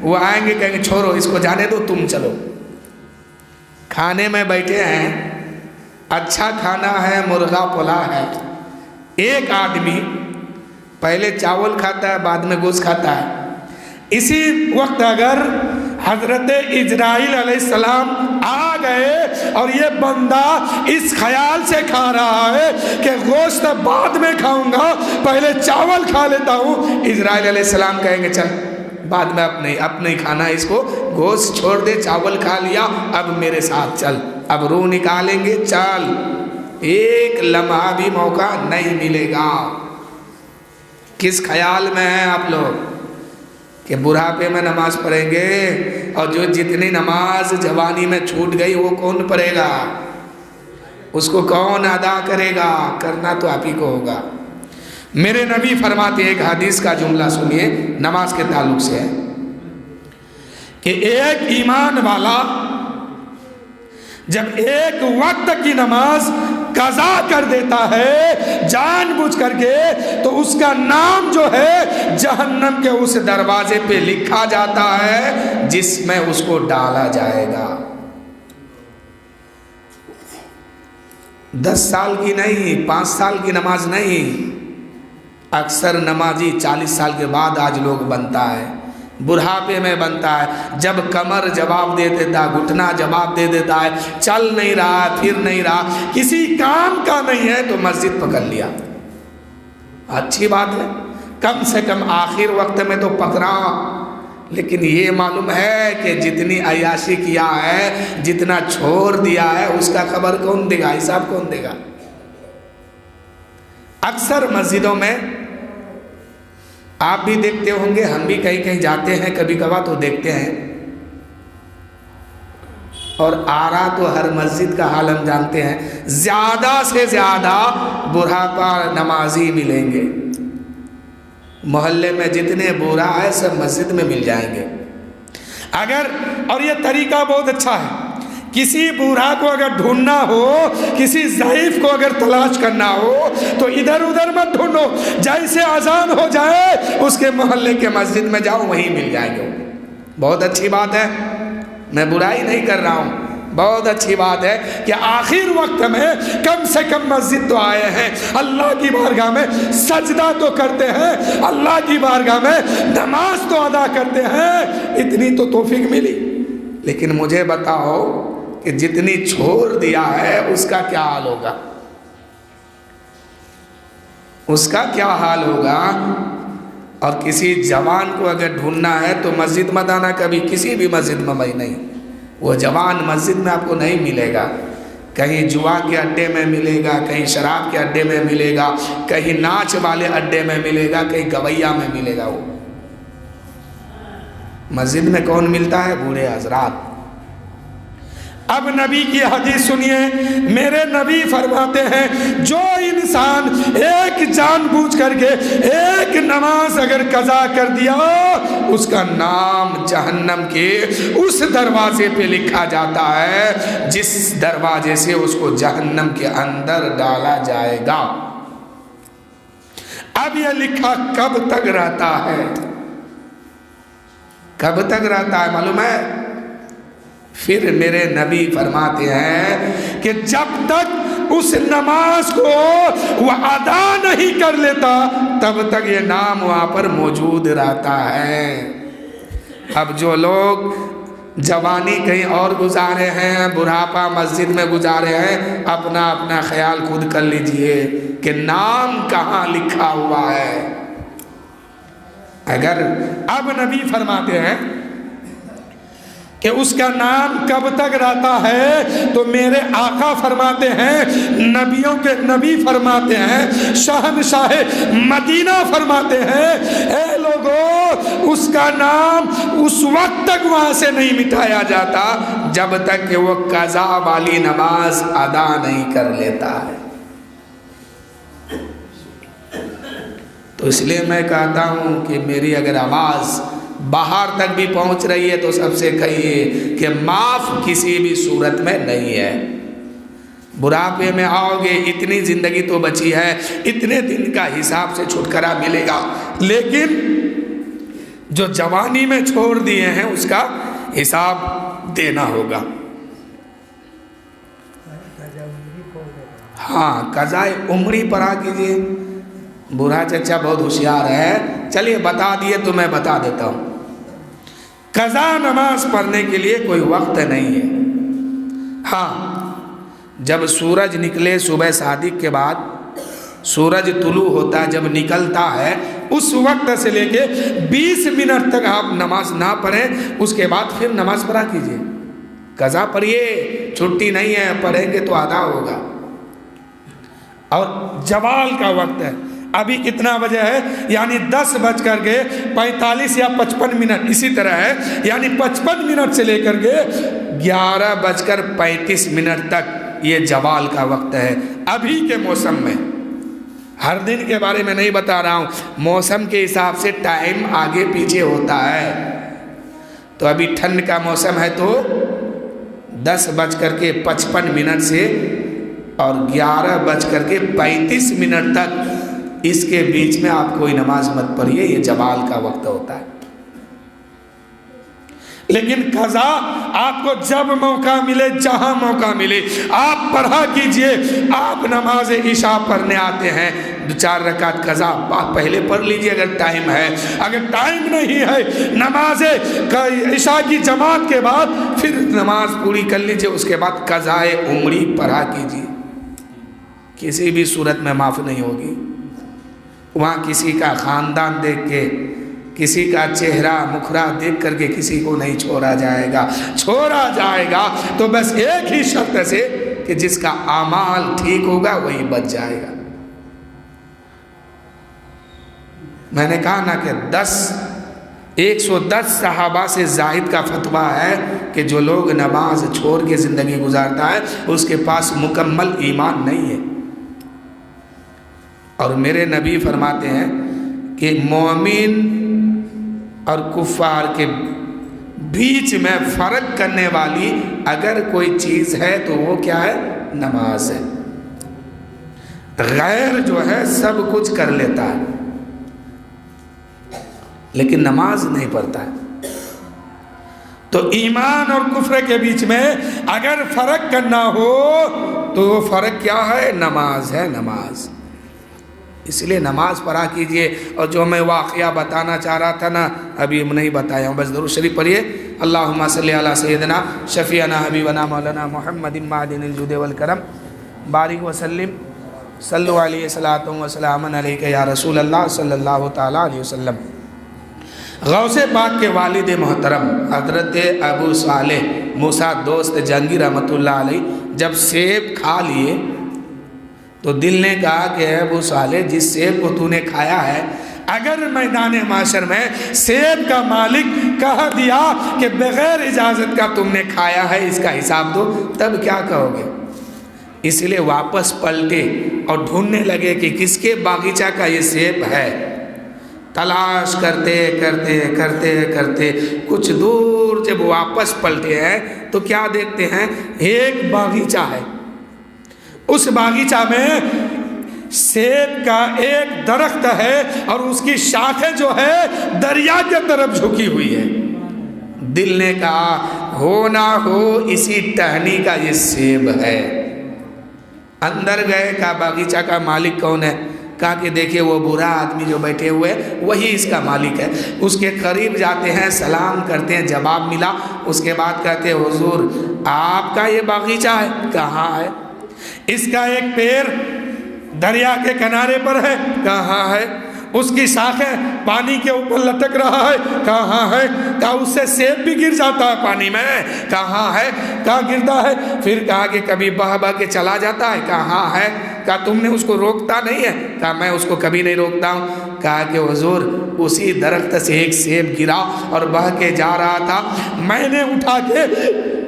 وہ آئیں گے کہیں گے چھوڑو اس کو، جانے دو، تم چلو۔ کھانے میں بیٹھے ہیں، اچھا کھانا ہے، مرغا پلا ہے، ایک آدمی پہلے چاول کھاتا ہے بعد میں گوشت کھاتا ہے۔ اسی وقت اگر حضرت اسرائیل علیہ السلام آ گئے اور یہ بندہ اس خیال سے کھا رہا ہے کہ گوشت بعد میں کھاؤں گا، پہلے چاول کھا لیتا ہوں، اسرائیل علیہ السلام کہیں گے چل بعد میں اب نہیں کھانا، اس کو گوشت چھوڑ دے، چاول کھا لیا، اب میرے ساتھ چل، اب روح نکالیں گے، چل۔ ایک لمحہ بھی موقع نہیں ملے گا۔ کس خیال میں ہیں آپ لوگ کہ بڑھاپے میں نماز پڑھیں گے، اور جو جتنی نماز جوانی میں چھوٹ گئی وہ کون پڑھے گا؟ اس کو کون ادا کرے گا؟ کرنا تو آپ ہی کو ہوگا۔ میرے نبی فرماتے، ایک حدیث کا جملہ سنیے، نماز کے تعلق سے ہے کہ ایک ایمان والا جب ایک وقت کی نماز قضا کر دیتا ہے جان بوجھ کر کے، تو اس کا نام جو ہے جہنم کے اس دروازے پہ لکھا جاتا ہے جس میں اس کو ڈالا جائے گا۔ 10 سال کی نہیں، 5 سال کی نماز نہیں، اکثر نمازی 40 سال کے بعد آج لوگ بنتا ہے، بڑھاپے میں بنتا ہے، جب کمر جواب دے دیتا ہے، گھٹنا جواب دے دیتا ہے، چل نہیں رہا، پھر نہیں رہا، کسی کام کا نہیں ہے تو مسجد پکڑ لیا۔ اچھی بات ہے، کم سے کم آخر وقت میں تو پکڑا، لیکن یہ معلوم ہے کہ جتنی عیاشی کیا ہے، جتنا چھوڑ دیا ہے، اس کا خبر کون دے گا، حساب کون دے گا؟ اکثر مسجدوں میں آپ بھی دیکھتے ہوں گے، ہم بھی کہیں کہیں جاتے ہیں کبھی کبھار تو دیکھتے ہیں، اور آرا تو ہر مسجد کا حال ہم جانتے ہیں، زیادہ سے زیادہ بڑھاپا نمازی ملیں گے، محلے میں جتنے بوڑھا ہے سب مسجد میں مل جائیں گے۔ اور یہ طریقہ بہت اچھا ہے، کسی بوڑھا کو اگر ڈھونڈنا ہو، کسی ضعیف کو اگر تلاش کرنا ہو تو ادھر ادھر مت ڈھونڈو، جیسے اذان ہو جائے اس کے محلے کے مسجد میں جاؤ، وہیں مل جائیں گے۔ بہت اچھی بات ہے، میں برائی نہیں کر رہا ہوں، بہت اچھی بات ہے کہ آخر وقت میں کم سے کم مسجد تو آئے ہیں، اللہ کی بارگاہ میں سجدہ تو کرتے ہیں، اللہ کی بارگاہ میں نماز تو ادا کرتے ہیں، اتنی تو توفیق ملی۔ لیکن مجھے بتاؤ کہ جتنی چھوڑ دیا ہے اس کا کیا حال ہوگا، اس کا کیا حال ہوگا؟ اور کسی جوان کو اگر ڈھونڈنا ہے تو مسجد مت آنا، کبھی کسی بھی مسجد میں بھائی نہیں، وہ جوان مسجد میں آپ کو نہیں ملے گا، کہیں جوا کے اڈے میں ملے گا، کہیں شراب کے اڈے میں ملے گا، کہیں ناچ والے اڈے میں ملے گا، کہیں گویا میں ملے گا۔ وہ مسجد میں کون ملتا ہے؟ بوڑھے حضرات۔ اب نبی کی حدیث سنیے، میرے نبی فرماتے ہیں جو انسان ایک جان بوجھ کر کے ایک نماز اگر قضا کر دیا، اس کا نام جہنم کے اس دروازے پہ لکھا جاتا ہے جس دروازے سے اس کو جہنم کے اندر ڈالا جائے گا۔ اب یہ لکھا کب تک رہتا ہے؟ کب تک رہتا ہے معلوم ہے؟ پھر میرے نبی فرماتے ہیں کہ جب تک اس نماز کو وہ ادا نہیں کر لیتا تب تک یہ نام وہاں پر موجود رہتا ہے۔ اب جو لوگ جوانی کہیں اور گزارے ہیں، بڑھاپا مسجد میں گزارے ہیں، اپنا اپنا خیال خود کر لیجئے کہ نام کہاں لکھا ہوا ہے۔ اگر اب نبی فرماتے ہیں کہ اس کا نام کب تک رہتا ہے، تو میرے آقا فرماتے ہیں، نبیوں کے نبی فرماتے ہیں، شہنشاہ مدینہ فرماتے ہیں، اے لوگوں اس کا نام اس وقت تک وہاں سے نہیں مٹایا جاتا جب تک کہ وہ قضا والی نماز ادا نہیں کر لیتا ہے۔ تو اس لیے میں کہتا ہوں کہ میری اگر آواز باہر تک بھی پہنچ رہی ہے تو سب سے کہیے کہ معاف کسی بھی صورت میں نہیں ہے۔ بڑھاپے میں آؤ گے، اتنی زندگی تو بچی ہے، اتنے دن کا حساب سے چھٹکارا ملے گا، لیکن جو جوانی میں چھوڑ دیے ہیں اس کا حساب دینا ہوگا۔ ہاں، قضاء عمری پڑھا کیجئے۔ بوڑھا چچا بہت ہوشیار ہے، چلیے بتا دیے تو میں بتا دیتا ہوں۔ قضا نماز پڑھنے کے لیے کوئی وقت نہیں ہے۔ ہاں، جب سورج نکلے صبح صادق کے بعد، سورج طلوع ہوتا ہے جب نکلتا ہے، اس وقت سے لے کے 20 منٹ تک آپ نماز نہ پڑھیں، اس کے بعد پھر نماز پڑھا کیجئے۔ قضا پڑھیے، چھٹی نہیں ہے، پڑھیں گے تو ادا ہوگا۔ اور زوال کا وقت ہے، ابھی کتنا بجے ہے؟ یعنی 10:45 یا 55 اسی طرح ہے، یعنی 55 منٹ سے لے کر کے 11:35 تک یہ زوال کا وقت ہے۔ ابھی کے موسم میں، ہر دن کے بارے میں نہیں بتا رہا ہوں، موسم کے حساب سے ٹائم آگے پیچھے ہوتا ہے۔ تو ابھی ٹھنڈ کا موسم ہے تو 10:55 سے اور 11:35 تک، اس کے بیچ میں آپ کوئی نماز مت پڑھیے، یہ زوال کا وقت ہوتا ہے۔ لیکن قضا آپ کو جب موقع ملے، جہاں موقع ملے آپ پڑھا کیجئے۔ آپ نماز عشاء پڑھنے آتے ہیں، 2-4 رکعت قضا پہلے پڑھ لیجئے اگر ٹائم ہے، اگر ٹائم نہیں ہے نماز عشاء کی جماعت کے بعد پھر نماز پوری کر لیجئے، اس کے بعد قضاء عمری پڑھا کیجئے، کسی بھی صورت میں معاف نہیں ہوگی۔ وہاں کسی کا خاندان دیکھ کے، کسی کا چہرہ مکھرا دیکھ کر کے کسی کو نہیں چھوڑا جائے گا۔ چھوڑا جائے گا تو بس ایک ہی شرط سے کہ جس کا اعمال ٹھیک ہوگا وہی بچ جائے گا۔ میں نے کہا نا کہ 110 صحابہ سے زائد کا فتویٰ ہے کہ جو لوگ نماز چھوڑ کے زندگی گزارتا ہے اس کے پاس مکمل ایمان نہیں ہے۔ اور میرے نبی فرماتے ہیں کہ مومن اور کفار کے بیچ میں فرق کرنے والی اگر کوئی چیز ہے تو وہ کیا ہے؟ نماز ہے۔ غیر جو ہے سب کچھ کر لیتا ہے لیکن نماز نہیں پڑھتا ہے۔ تو ایمان اور کفر کے بیچ میں اگر فرق کرنا ہو تو وہ فرق کیا ہے؟ نماز ہے، نماز۔ اس لیے نماز پڑھا کیجئے۔ اور جو میں واقعہ بتانا چاہ رہا تھا نا، ابھی نہیں بتایا ہوں، بس درود شریف پڑھیے۔ اللہم صلی علی سیدنا شفیعنا حبیبنا مولانا محمد معدن الجود والکرم بارک وسلم صلو علیہ صلاۃ و سلام علیک یا رسول اللہ صلی اللہ تعالیٰ علیہ وسلم۔ غوث پاک کے والد محترم حضرت ابو صالح موسیٰ دوست جنگی رحمۃ اللہ علیہ جب سیب کھا لیے تو دل نے کہا کہ اے ابو صالح، جس سیب کو تو نے کھایا ہے، اگر میدان معاشر میں سیب کا مالک کہہ دیا کہ بغیر اجازت کا تم نے کھایا ہے، اس کا حساب دو، تب کیا کہو گے؟ اس لیے واپس پلٹے اور ڈھونڈنے لگے کہ کس کے باغیچہ کا یہ سیب ہے۔ تلاش کرتے کرتے کرتے کرتے کچھ دور جب واپس پلٹے ہیں تو کیا دیکھتے ہیں؟ ایک باغیچہ ہے، اس باغیچہ میں سیب کا ایک درخت ہے اور اس کی شاخیں جو ہے دریا کے طرف جھکی ہوئی ہے۔ دل نے کہا ہو نہ ہو اسی ٹہنی کا یہ سیب ہے۔ اندر گئے، کہا باغیچہ کا مالک کون ہے؟ کہا کہ دیکھیں وہ برا آدمی جو بیٹھے ہوئے وہی اس کا مالک ہے۔ اس کے قریب جاتے ہیں، سلام کرتے ہیں، جواب ملا۔ اس کے بعد کہتے ہیں حضور آپ کا یہ باغیچہ ہے؟ کہاں ہے؟ اس کا ایک پیر دریا کے کنارے پر ہے؟ کہاں ہے؟ اس کی شاخیں پانی کے اوپر لٹک رہا ہے؟ کہاں ہے؟ کہا اس سے سیب بھی گر جاتا ہے پانی میں؟ کہاں ہے؟ کہاں گرتا ہے؟ پھر کہا کہ کبھی بہہ بہہ کے چلا جاتا ہے؟ کہاں ہے؟ کہا تم نے اس کو روکتا نہیں ہے؟ کہا میں اس کو کبھی نہیں روکتا ہوں۔ کہا کہ حضور اسی درخت سے ایک سیب گرا اور بہہ کے جا رہا تھا، میں نے اٹھا کے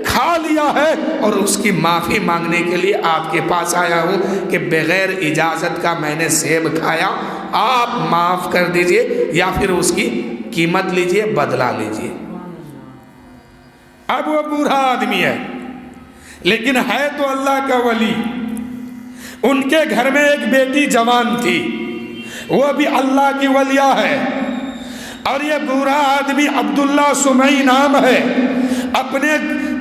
کھا لیا ہے اور اس کی معافی مانگنے کے لیے آپ کے پاس آیا ہوں کہ بغیر اجازت کا میں نے سیب کھایا، آپ معاف کر دیجئے یا پھر اس کی قیمت لیجئے، بدلہ لیجئے۔ اب وہ بوڑھا آدمی ہے لیکن ہے تو اللہ کا ولی۔ ان کے گھر میں ایک بیٹی جوان تھی، وہ بھی اللہ کی ولیہ ہے، اور یہ بوڑھا آدمی عبداللہ سمعی نام ہے، اپنے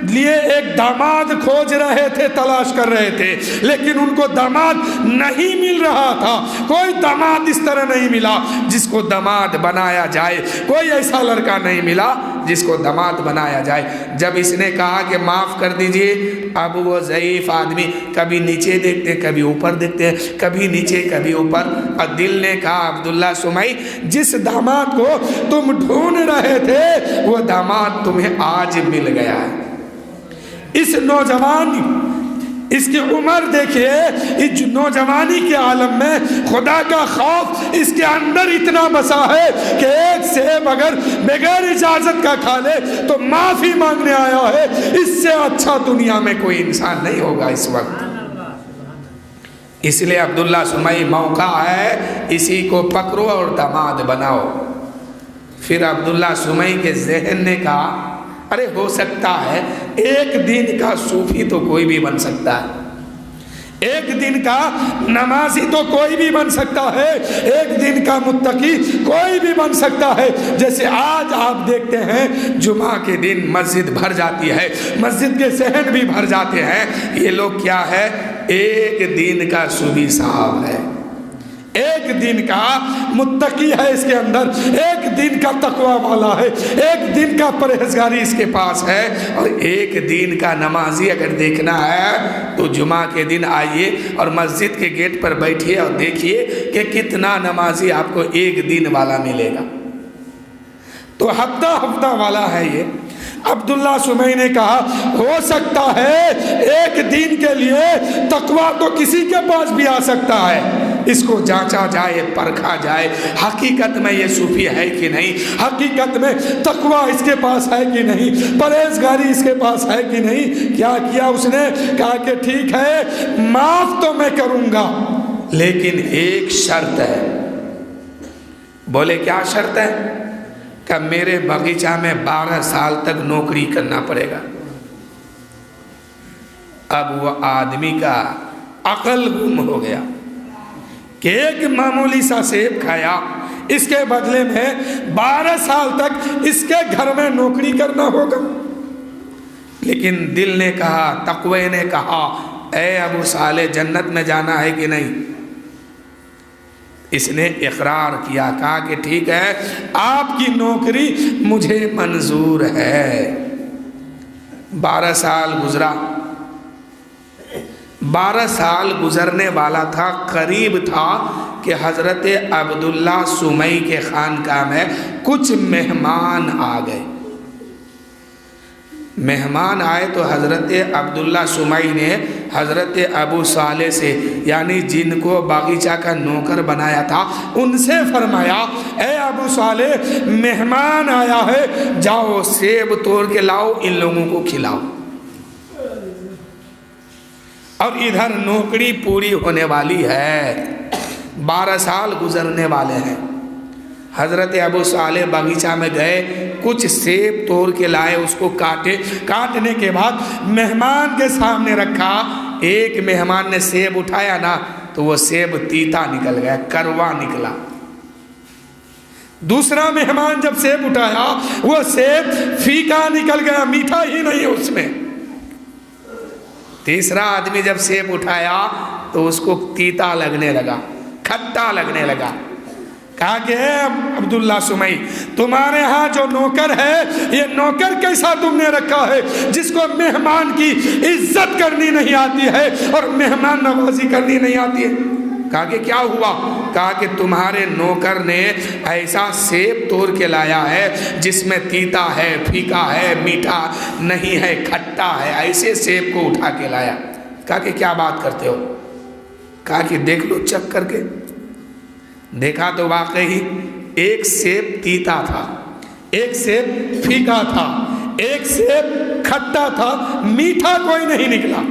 لیے ایک داماد کھوج رہے تھے، تلاش کر رہے تھے، لیکن ان کو داماد نہیں مل رہا تھا۔ کوئی داماد اس طرح نہیں ملا جس کو داماد بنایا جائے، کوئی ایسا لڑکا نہیں ملا جس کو داماد بنایا جائے۔ جب اس نے کہا کہ معاف کر دیجئے، اب وہ ضعیف آدمی کبھی نیچے دیکھتے کبھی اوپر دیکھتے، کبھی نیچے کبھی اوپر، اور دل نے کہا عبداللہ سمعی جس داماد کو تم ڈھونڈ رہے تھے وہ داماد تمہیں آج مل گیا ہے۔ اس نوجوان، اس کی عمر دیکھیے، اس نوجوانی کے عالم میں خدا کا خوف اس کے اندر اتنا بسا ہے کہ ایک سیب اگر بغیر اجازت کا کھا لے تو معافی مانگنے آیا ہے۔ اس سے اچھا دنیا میں کوئی انسان نہیں ہوگا اس وقت۔ اس لیے عبداللہ سمعی موقع ہے، اسی کو پکڑو اور داماد بناؤ۔ پھر عبداللہ سمعی کے ذہن نے کہا ارے ہو سکتا ہے ایک دن کا صوفی تو کوئی بھی بن سکتا ہے، ایک دن کا نمازی تو کوئی بھی بن سکتا ہے، ایک دن کا متقی کوئی بھی بن سکتا ہے۔ جیسے آج آپ دیکھتے ہیں جمعہ کے دن مسجد بھر جاتی ہے، مسجد کے صحن بھی بھر جاتے ہیں، یہ لوگ کیا ہے؟ ایک دن کا صوفی صاحب ہے، ایک دن کا متقی ہے اس کے اندر، ایک دن کا تقوی والا ہے، ایک دن کا پرہیزگاری اس کے پاس ہے، اور ایک دن کا نمازی اگر دیکھنا ہے تو جمعہ کے دن آئیے اور مسجد کے گیٹ پر بیٹھیے اور دیکھیے کہ کتنا نمازی آپ کو ایک دن والا ملے گا۔ تو ہفتہ والا ہے یہ۔ عبداللہ سمعی نے کہا ہو سکتا ہے ایک دن کے لیے تقوی تو کسی کے پاس بھی آ سکتا ہے، اس کو جانچا جائے، پرکھا جائے، حقیقت میں یہ صوفی ہے کہ نہیں، حقیقت میں تقوی اس کے پاس ہے کہ نہیں، پرہیزگاری اس کے پاس ہے کہ نہیں۔ کیا کیا اس نے؟ کہا کہ ٹھیک ہے معاف تو میں کروں گا لیکن ایک شرط ہے۔ بولے کیا شرط ہے؟ کہ میرے باغیچہ میں 12 سال تک نوکری کرنا پڑے گا۔ اب وہ آدمی کا عقل گم ہو گیا کہ ایک معمولی سا سیب کھایا، اس کے بدلے میں 12 سال تک اس کے گھر میں نوکری کرنا ہوگا۔ لیکن دل نے کہا، تقوی نے کہا، اے ابو صالح جنت میں جانا ہے کہ نہیں؟ اس نے اقرار کیا، کہا کہ ٹھیک ہے آپ کی نوکری مجھے منظور ہے۔ 12 سال گزرا، 12 سال گزرنے والا تھا، قریب تھا کہ حضرت عبداللہ سمی کے خانقاہ میں کچھ مہمان آ گئے۔ مہمان آئے تو حضرت عبداللہ سمی نے حضرت ابو صالح سے، یعنی جن کو باغیچہ کا نوکر بنایا تھا، ان سے فرمایا، اے ابو صالح مہمان آیا ہے، جاؤ سیب توڑ کے لاؤ، ان لوگوں کو کھلاؤ۔ اور ادھر نوکری پوری ہونے والی ہے، 12 سال گزرنے والے ہیں۔ حضرت ابو صالح باغیچہ میں گئے، کچھ سیب توڑ کے لائے، اس کو کاٹے، کاٹنے کے بعد مہمان کے سامنے رکھا۔ ایک مہمان نے سیب اٹھایا نا تو وہ سیب تیتا نکل گیا، کروا نکلا۔ دوسرا مہمان جب سیب اٹھایا وہ سیب پھیکا نکل گیا، میٹھا ہی نہیں اس میں۔ تیسرا آدمی جب سیب اٹھایا تو اس کو تیتا لگنے لگا، کھٹا لگنے لگا۔ کہا کہ اے عبداللہ سمی، تمہارے ہاں جو نوکر ہے، یہ نوکر کیسا تم نے رکھا ہے جس کو مہمان کی عزت کرنی نہیں آتی ہے اور مہمان نوازی کرنی نہیں آتی ہے؟ کہا کہ کیا ہوا؟ کہا کہ تمہارے نوکر نے ایسا سیب توڑ کے لایا ہے جس میں تیتا ہے، پھیکا ہے، میٹھا نہیں ہے، کھٹا ہے، ایسے سیب کو اٹھا کے لایا۔ کہا کہ کیا بات کرتے ہو؟ کہا کہ دیکھ لو چیک کر کے۔ دیکھا تو واقعی ایک سیب تیتا تھا، ایک سیب پھیکا تھا، ایک سیب کھٹا تھا، میٹھا کوئی نہیں نکلا۔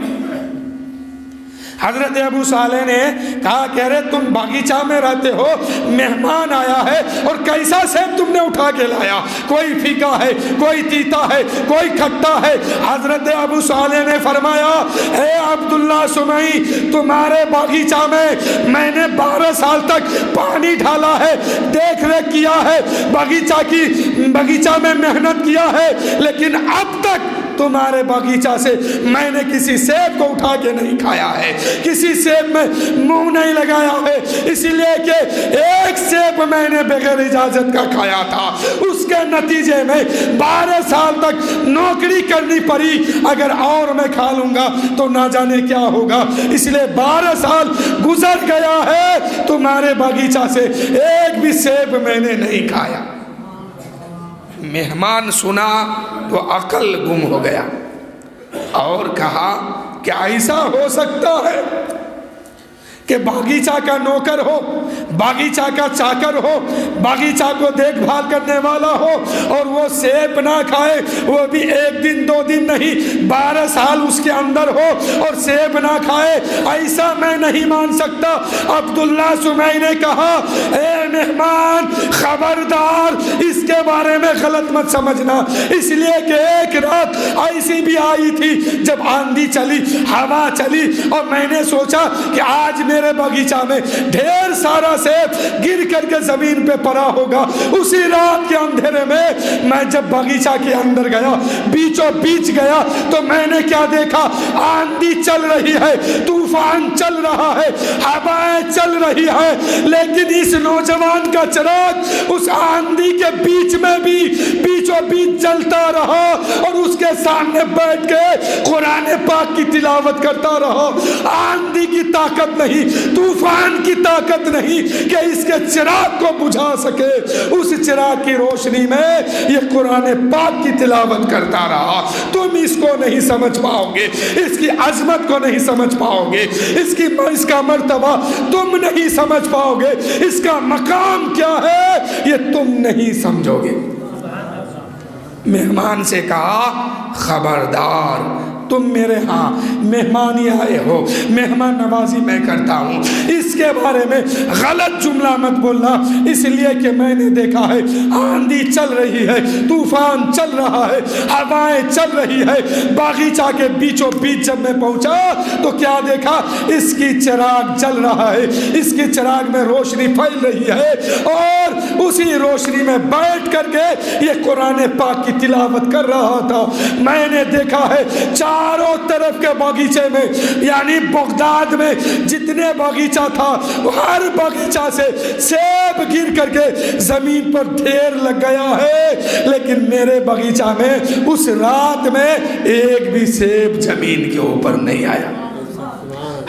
حضرت ابو صالح نے کہا کہ ارے تم باغیچہ میں رہتے ہو، مہمان آیا ہے اور کیسا سیب تم نے اٹھا کے لایا؟ کوئی پھیکا ہے، کوئی تیتا ہے، کوئی کھٹا ہے۔ حضرت ابو صالح نے فرمایا، اے عبداللہ سمی، تمہارے باغیچہ میں نے 12 سال تک پانی ڈالا ہے، دیکھ ریکھ کیا ہے، باغیچہ میں محنت کیا ہے، لیکن اب تک تمہارے باغیچہ سے میں نے کسی سیب کو اٹھا کے نہیں کھایا ہے، کسی سیب میں منہ نہیں لگایا ہے، اس لیے کہ ایک سیب میں نے بغیر اجازت کا کھایا تھا، اس کے نتیجے میں 12 سال تک نوکری کرنی پڑی، اگر اور میں کھا لوں گا تو نہ جانے کیا ہوگا، اس لیے 12 سال گزر گیا ہے، تمہارے باغیچہ سے ایک بھی سیب میں نے نہیں کھایا۔ مہمان سنا تو عقل گم ہو گیا اور کہا کہ ایسا ہو سکتا ہے کہ باغیچہ کا نوکر ہو، باغیچہ کا چاکر ہو، باغیچہ کو دیکھ بھال کرنے والا ہو اور وہ سیب نہ کھائے، وہ بھی 1 دن 2 دن نہیں، 12 سال اس کے اندر ہو اور سیب نہ کھائے، ایسا میں نہیں مان سکتا۔ عبداللہ سمی نے کہا، اے مہمان خبردار، اس کے بارے میں غلط مت سمجھنا، اس لیے کہ ایک رات ایسی بھی آئی تھی جب آندھی چلی، ہوا چلی، اور میں نے سوچا کہ آج میرے باغیچہ میں ڈھیر سارا سیب گر کر کے زمین پہ پڑا ہوگا۔ اسی رات کے اندھیرے میں جب باغیچہ کے اندر گیا، بیچوں بیچ گیا، تو میں نے کیا دیکھا؟ آندھی چل رہی ہے، طوفان چل رہا ہے، ہوائیں چل رہی ہے، لیکن اس نوجوان کا چراغ اس آندھی کے بیچ میں بھی بیچوں بیچ جلتا رہا اور اس کے سامنے بیٹھ کے قرآن پاک کی تلاوت کرتا رہا۔ آندھی کی طاقت نہیں، طوفان کی طاقت نہیں کہ اس کے چراغ کو بجھا سکے، اس چراغ کی روشنی میں یہ قرآن پاک کی تلاوت کرتا رہا۔ تم اس کو نہیں سمجھ پاؤ گے، اس کی عظمت کو نہیں سمجھ پاؤ گے، اس کا مرتبہ تم نہیں سمجھ پاؤ گے، اس کا مقام کیا ہے یہ تم نہیں سمجھو گے۔ مہمان سے کہا، خبردار، تم میرے ہاں مہمانی آئے ہو، مہمان نوازی میں کرتا ہوں، اس کے بارے میں غلط جملہ مت بولنا، اس لیے کہ میں نے دیکھا ہے آندھی چل رہی ہے، طوفان چل رہا ہے، ہوائیں چل رہی ہے۔ باغیچہ کے بیچوں بیچ جب میں پہنچا تو کیا دیکھا؟ اس کی چراغ جل رہا ہے، اس کی چراغ میں روشنی پھیل رہی ہے، اور اسی روشنی میں بیٹھ کر کے یہ قرآن پاک کی تلاوت کر رہا تھا۔ میں نے دیکھا ہے چاروں طرف کے باغیچے میں، یعنی بغداد میں جتنے باغیچہ تھا ہر باغیچہ سے سیب گر کر کے زمین پر ڈھیر لگ گیا ہے، لیکن میرے باغیچہ میں اس رات میں ایک بھی سیب زمین کے اوپر نہیں آیا۔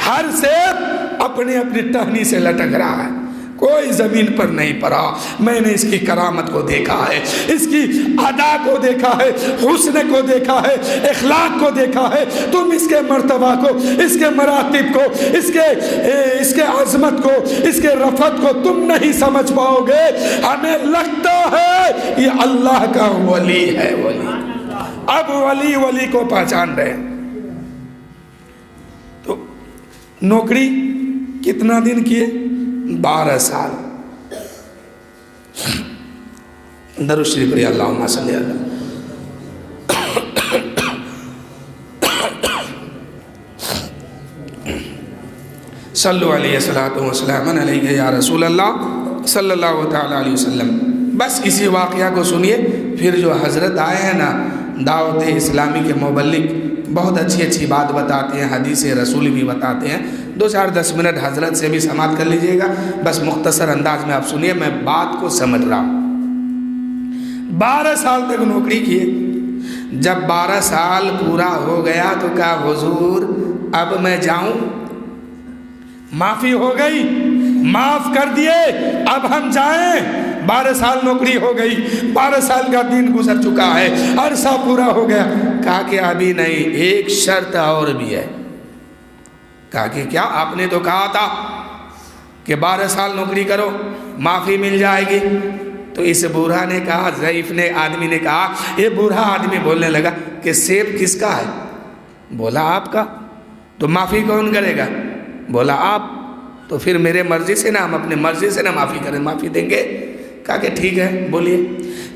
ہر سیب اپنی اپنی ٹہنی سے لٹک رہا ہے، کوئی زمین پر نہیں پڑا۔ میں نے اس کی کرامت کو دیکھا ہے، اس کی ادا کو دیکھا ہے، حسن کو دیکھا ہے، اخلاق کو دیکھا ہے۔ تم اس کے مرتبہ کو، اس کے مراتب کو، اس کے عظمت کو، اس کے رفعت کو تم نہیں سمجھ پاؤ گے۔ ہمیں لگتا ہے یہ اللہ کا ولی ہے، ولی۔ اب ولی کو پہچان رہے ہیں۔ تو نوکری کتنا دن کیے؟ 12 سال۔ درود شریف پڑھیے، اللہم صلی علی صلو علیہ الصلوۃ والسلام علیہ یا رسول اللہ صلی اللہ تعالی علیہ وسلم۔ بس اسی واقعہ کو سنیے، پھر جو حضرت آئے ہیں نا دعوت اسلامی کے مبلغ، بہت اچھی اچھی بات بتاتے ہیں، حدیث رسول بھی بتاتے ہیں۔ 2-4-10 منٹ حضرت سے بھی سماعت کر لیجئے گا، بس مختصر انداز میں آپ سنیے، میں بات کو سمجھ رہا ہوں۔ 12 سال تک نوکری کیے، جب 12 سال پورا ہو گیا تو کہا حضور اب میں جاؤں؟ معافی ہو گئی، معاف کر دیے، اب ہم جائیں؟ 12 سال نوکری ہو گئی، 12 سال کا دن گزر چکا ہے، عرصہ پورا ہو گیا۔ کہا کہ ابھی نہیں، ایک شرط اور بھی ہے۔ کہا کہ کیا؟ آپ نے تو کہا تھا کہ 12 سال نوکری کرو معافی مل جائے گی۔ تو اس بوڑھا نے کہا، ضعیف نے آدمی نے کہا، یہ بوڑھا آدمی بولنے لگا کہ سیب کس کا ہے؟ بولا آپ کا۔ تو معافی کون کرے گا؟ بولا آپ۔ تو پھر میرے مرضی سے نہ، ہم اپنے مرضی سے نہ معافی کریں، معافی دیں گے؟ کہا کہ ٹھیک ہے بولیے۔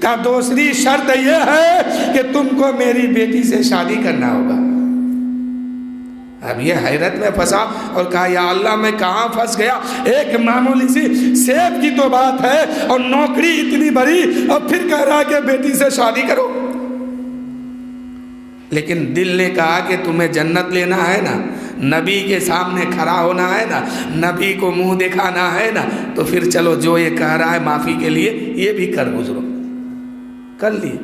کہا دوسری شرط یہ ہے کہ تم کو میری بیٹی سے شادی کرنا ہوگا۔ اب یہ حیرت میں پھنسا اور کہا یا اللہ میں کہاں پھنس گیا، ایک معمولی سی سیب کی تو بات ہے اور نوکری اتنی بڑی، اور پھر کہہ رہا کہ بیٹی سے شادی کرو۔ لیکن دل نے کہا کہ تمہیں جنت لینا ہے نا، نبی کے سامنے کھڑا ہونا ہے نا، نبی کو منہ دکھانا ہے نا، تو پھر چلو جو یہ کہہ رہا ہے معافی کے لیے یہ بھی کر گزرو۔ کر لیے،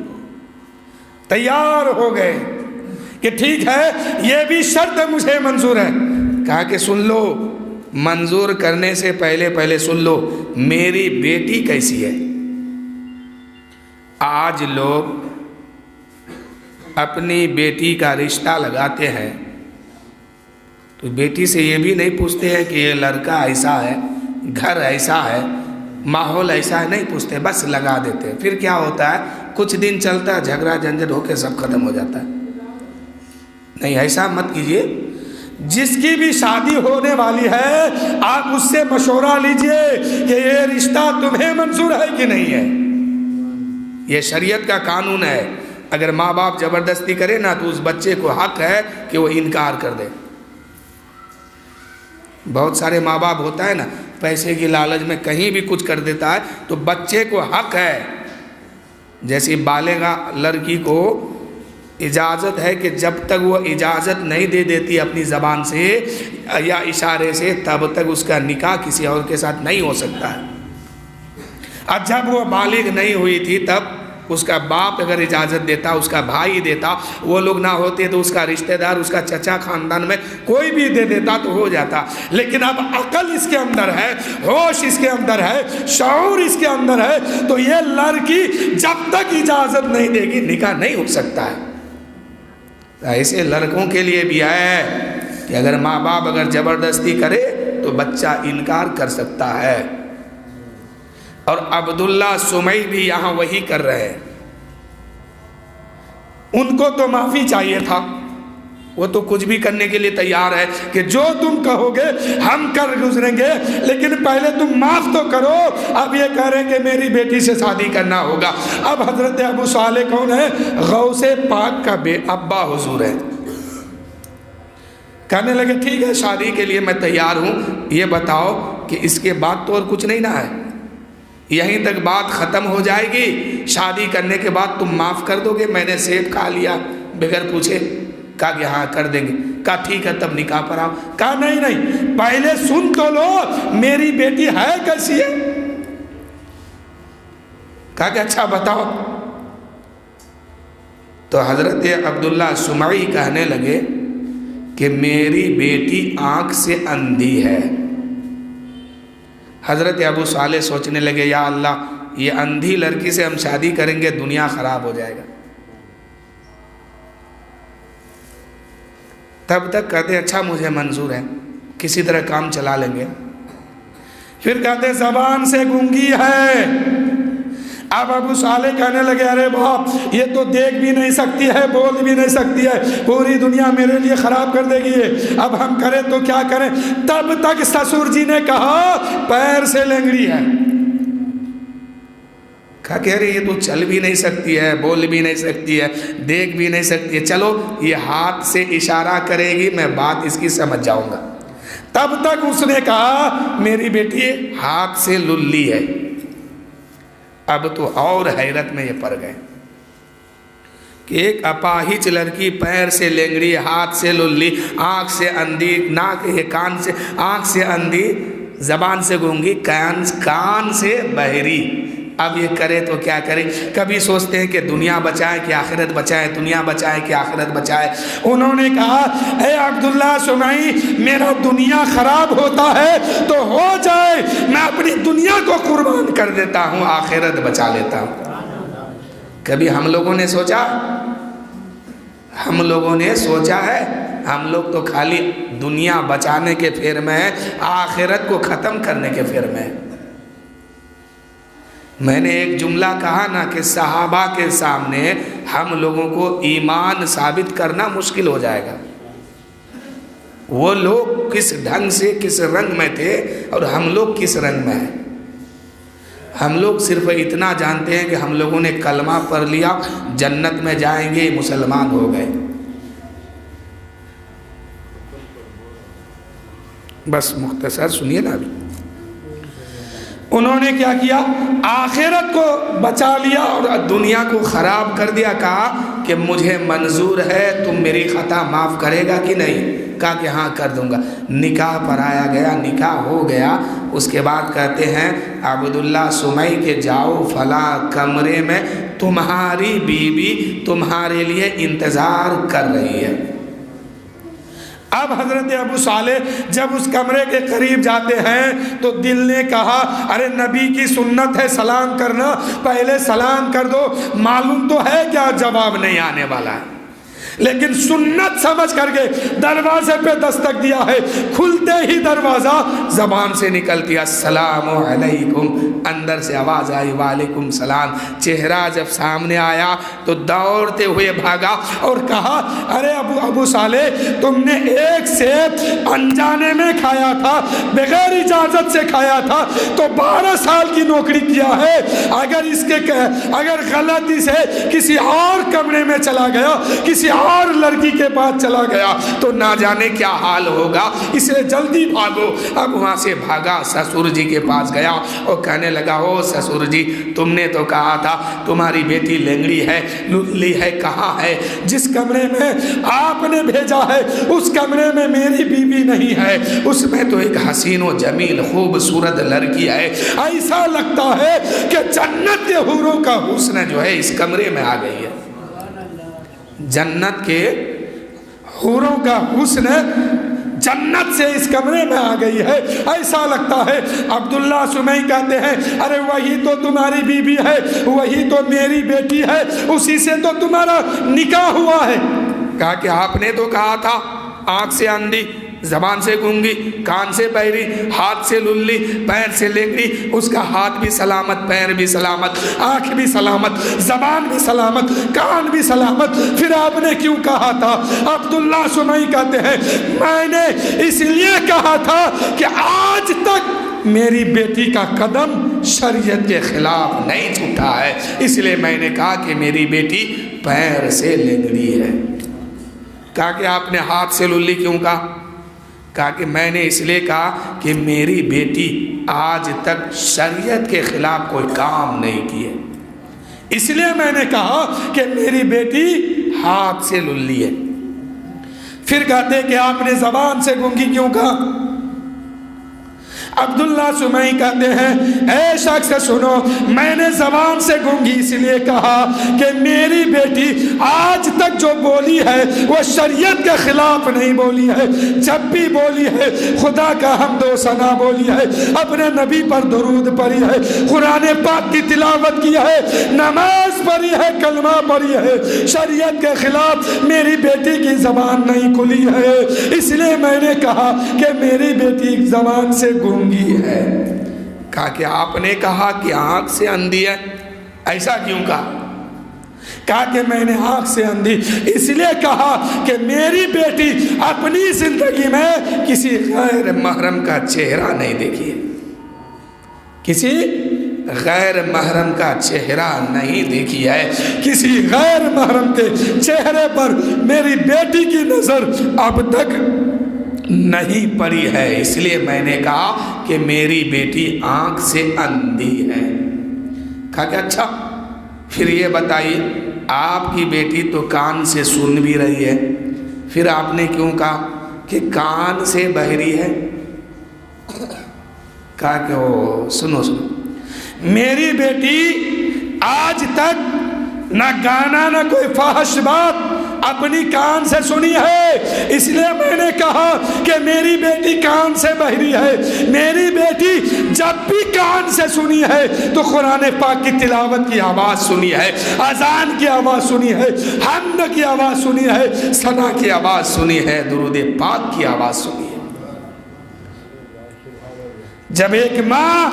تیار ہو گئے کہ ٹھیک ہے یہ بھی شرط مجھے منظور ہے۔ کہا کہ سن لو، منظور کرنے سے پہلے سن لو میری بیٹی کیسی ہے۔ آج لوگ اپنی بیٹی کا رشتہ لگاتے ہیں تو بیٹی سے یہ بھی نہیں پوچھتے ہیں کہ یہ لڑکا ایسا ہے، گھر ایسا ہے، ماحول ایسا ہے، نہیں پوچھتے، بس لگا دیتے ہیں۔ پھر کیا ہوتا ہے، کچھ دن چلتا ہے، جھگڑا جھنجٹ ہو کے سب ختم ہو جاتا ہے۔ نہیں، ایسا مت کیجئے۔ جس کی بھی شادی ہونے والی ہے آپ اس سے مشورہ لیجئے کہ یہ رشتہ تمہیں منظور ہے کہ نہیں ہے۔ یہ شریعت کا قانون ہے، اگر ماں باپ زبردستی کرے نا تو اس بچے کو حق ہے کہ وہ انکار کر دے۔ بہت سارے ماں باپ ہوتا ہے نا پیسے کی لالچ میں کہیں بھی کچھ کر دیتا ہے، تو بچے کو حق ہے، جیسے بالغہ لڑکی کو اجازت ہے کہ جب تک وہ اجازت نہیں دے دیتی اپنی زبان سے یا اشارے سے تب تک اس کا نکاح کسی اور کے ساتھ نہیں ہو سکتا ہے۔ اور جب وہ بالغ نہیں ہوئی تھی تب اس کا باپ اگر اجازت دیتا، اس کا بھائی دیتا، وہ لوگ نہ ہوتے تو اس کا رشتہ دار، اس کا چچا خاندان میں کوئی بھی دے دیتا تو ہو جاتا۔ لیکن اب عقل اس کے اندر ہے، ہوش اس کے اندر ہے، شعور اس کے اندر ہے، تو یہ لڑکی جب تک اجازت نہیں دے گی نکاح نہیں ہو سکتا ہے۔ ایسے لڑکوں کے لیے بھی ہے کہ اگر ماں باپ اگر زبردستی کرے تو بچہ انکار کر سکتا ہے۔ اور عبداللہ سمیع بھی یہاں وہی کر رہے ہیں۔ ان کو تو معافی چاہیے تھا، وہ تو کچھ بھی کرنے کے لیے تیار ہے کہ جو تم کہو گے ہم کر گزریں گے، لیکن پہلے تم معاف تو کرو۔ اب یہ کہہ رہے ہیں کہ میری بیٹی سے شادی کرنا ہوگا۔ اب حضرت ابو صالح کون ہے؟ غوث پاک کا ابا حضور ہے۔ کہنے لگے ٹھیک ہے شادی کے لیے میں تیار ہوں، یہ بتاؤ کہ اس کے بعد تو اور کچھ نہیں نہ ہے، یہیں تک بات ختم ہو جائے گی، شادی کرنے کے بعد تم معاف کر دو گے؟ میں نے سیب کھا لیا بغیر پوچھے۔ کہا کہ ہاں کر دیں گے۔ کہا ٹھیک ہے تب نکاح پر آؤ۔ کہا نہیں پہلے سن تو لو میری بیٹی ہے کیسی ہے۔ کہا کہ اچھا بتاؤ۔ تو حضرت عبداللہ سمعی کہنے لگے کہ میری بیٹی آنکھ سے اندھی ہے۔ حضرت ابو صالح سوچنے لگے یا اللہ یہ اندھی لڑکی سے ہم شادی کریں گے دنیا خراب ہو جائے گا۔ تب تک کہتے اچھا مجھے منظور ہے، کسی طرح کام چلا لیں گے۔ پھر کہتے زبان سے گونگی ہے۔ اب ابو صالح کہنے لگے ارے باپ یہ تو دیکھ بھی نہیں سکتی ہے، بول بھی نہیں سکتی ہے، پوری دنیا میرے لیے خراب کر دے گی یہ، اب ہم کریں تو کیا کریں؟ تب تک سسر جی نے کہا پیر سے لنگڑی ہے۔ کہا کہ ارے یہ تو چل بھی نہیں سکتی ہے، بول بھی نہیں سکتی ہے، دیکھ بھی نہیں سکتی ہے، چلو یہ ہاتھ سے اشارہ کرے گی میں بات اس کی سمجھ جاؤں گا۔ تب تک اس نے کہا میری بیٹی ہاتھ سے للی ہے۔ اب تو اور حیرت میں یہ پڑ گئے کہ ایک اپاہج لڑکی پیر سے لنگڑی، ہاتھ سے للی، آنکھ سے اندھی، ناک کان سے، آنکھ سے اندھی، زبان سے گونگی، کان سے بہری۔ اب یہ کرے تو کیا کرے؟ کبھی سوچتے ہیں کہ دنیا بچائے کہ آخرت بچائے، دنیا بچائے کہ آخرت بچائے۔ انہوں نے کہا اے عبداللہ سمعی میرا دنیا خراب ہوتا ہے تو ہو جائے، میں اپنی دنیا کو قربان کر دیتا ہوں، آخرت بچا لیتا ہوں۔ کبھی ہم لوگوں نے سوچا؟ ہم لوگوں نے سوچا ہے؟ ہم لوگ تو خالی دنیا بچانے کے پھیر میں ہیں، آخرت کو ختم کرنے کے پھیر میں ہیں۔ میں نے ایک جملہ کہا نا کہ صحابہ کے سامنے ہم لوگوں کو ایمان ثابت کرنا مشکل ہو جائے گا۔ وہ لوگ کس ڈھنگ سے کس رنگ میں تھے اور ہم لوگ کس رنگ میں ہیں۔ ہم لوگ صرف اتنا جانتے ہیں کہ ہم لوگوں نے کلمہ پڑھ لیا، جنت میں جائیں گے، مسلمان ہو گئے، بس مختصر سنیے نا۔ ابھی انہوں نے کیا کیا؟ آخرت کو بچا لیا اور دنیا کو خراب کر دیا۔ کہا کہ مجھے منظور ہے، تم میری خطا معاف کرے گا کہ نہیں؟ کہا کہ ہاں کر دوں گا۔ نکاح پر آیا گیا، نکاح ہو گیا۔ اس کے بعد کہتے ہیں عبداللہ سمعی کے جاؤ فلاں کمرے میں، تمہاری بیوی تمہارے لیے انتظار کر رہی ہے۔ اب حضرت ابو صالح جب اس کمرے کے قریب جاتے ہیں تو دل نے کہا ارے نبی کی سنت ہے سلام کرنا، پہلے سلام کر دو، معلوم تو ہے کیا جواب نہیں آنے والا ہے، لیکن سنت سمجھ کر کے دروازے پہ دستک دیا ہے۔ کھلتے ہی دروازہ زبان سے نکلتی السلام علیکم، اندر سے آواز آئی وعلیکم السلام۔ چہرہ جب سامنے آیا تو دوڑتے ہوئے بھاگا اور کہا ارے ابو صالح تم نے ایک سیب انجانے میں کھایا تھا، بغیر اجازت سے کھایا تھا، تو 12 سال کی نوکری کیا ہے، اگر غلطی سے کسی اور کمرے میں چلا گیا، کسی اور لڑکی کے پاس چلا گیا تو نہ جانے کیا حال ہوگا، اس لیے جلدی بھاگو۔ اب وہاں سے بھاگا، سسر جی کے پاس گیا اور کہنے لگا او سسر جی تم نے تو کہا تھا تمہاری بیٹی لنگڑی ہے، للی ہے، کہاں ہے؟ جس کمرے میں آپ نے بھیجا ہے اس کمرے میں میری بیوی نہیں ہے، اس میں تو ایک حسین و جمیل خوبصورت لڑکی ہے، ایسا لگتا ہے کہ جنت کے حوروں کا حسن جو ہے اس کمرے میں آ گئی ہے، جنت کے حوروں کا حسن جنت سے اس کمرے میں آ گئی ہے، ایسا لگتا ہے۔ عبداللہ سمعی کہتے ہیں ارے وہی تو تمہاری بیوی ہے، وہی تو میری بیٹی ہے، اسی سے تو تمہارا نکاح ہوا ہے۔ کہا کہ آپ نے تو کہا تھا آنکھ سے اندھی، زبان سے گونگی، کان سے بہری، ہاتھ سے للی، پیر سے لنگڑی، اس کا ہاتھ بھی سلامت، پیر بھی سلامت، آنکھ بھی سلامت، زبان بھی سلامت، کان بھی سلامت۔ پھر آپ نے کیوں کہا تھا؟ عبداللہ سمعی کہتے ہیں میں نے اس لیے کہا تھا کہ آج تک میری بیٹی کا قدم شریعت کے خلاف نہیں چھوٹا ہے، اس لیے میں نے کہا کہ میری بیٹی پیر سے لنگڑی ہے۔ کہا کہ آپ نے ہاتھ سے للی کیوں کہا؟ کہا کہ میں نے اس لیے کہا کہ میری بیٹی آج تک شریعت کے خلاف کوئی کام نہیں کیے، اس لیے میں نے کہا کہ میری بیٹی ہاتھ سے للی ہے۔ پھر کہتے کہ آپ نے زبان سے گونگی کیوں کہا؟ عبداللہ سمعی کہتے ہیں اے شخص سنو، میں نے زبان سے گونگی اس لیے کہا کہ میری بیٹی آج تک جو بولی ہے وہ شریعت کے خلاف نہیں بولی ہے، جب بھی بولی ہے خدا کا حمد و ثنا بولی ہے، اپنے نبی پر درود پڑھی ہے، قرآن پاک کی تلاوت کی ہے، نماز پڑھی ہے، کلمہ پڑھی ہے، شریعت کے خلاف میری بیٹی کی زبان نہیں کھلی ہے، اس لیے میں نے کہا کہ میری بیٹی زبان سے گونگی ہے۔ کہا کہ آپ نے کہا کہ آنکھ سے اندھی ہے، ایسا کیوں کہا؟ کہا کہ میں نے آنکھ سے اندھی اس لیے کہا کہ میری بیٹی اپنی زندگی میں کسی غیر محرم کا چہرہ نہیں دیکھی ہے، کسی غیر محرم کا چہرہ نہیں دیکھی ہے، کسی غیر محرم کے چہرے پر میری بیٹی کی نظر اب تک نہیں پڑی ہے، اس لیے میں نے کہا کہ میری بیٹی آنکھ سے اندھی ہے۔ کہا کہ اچھا پھر یہ بتائیے آپ کی بیٹی تو کان سے سن بھی رہی ہے، پھر آپ نے کیوں کہا کہ کان سے بہری ہے؟ کہا کہ وہ سنو میری بیٹی آج تک نہ گانا نہ کوئی فحش بات اپنی کان سے سنی ہے، اس لیے میں نے کہا کہ میری بیٹی کان سے بہری ہے۔ میری بیٹی جب بھی کان سے سنی ہے تو قرآن پاک کی تلاوت کی آواز سنی ہے، اذان کی آواز سنی ہے، حمد کی آواز سنی ہے، ثنا کی آواز سنی ہے، درود پاک کی آواز سنی ہے۔ جب ایک ماں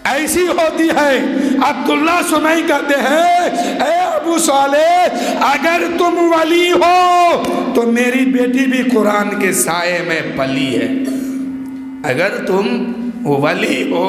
ایسی ہوتی ہے، عبداللہ سمعی کہتے ہیں اے ابو صالح اگر تم ولی ہو تو میری بیٹی بھی قرآن کے سائے میں پلی ہے، اگر تم ولی ہو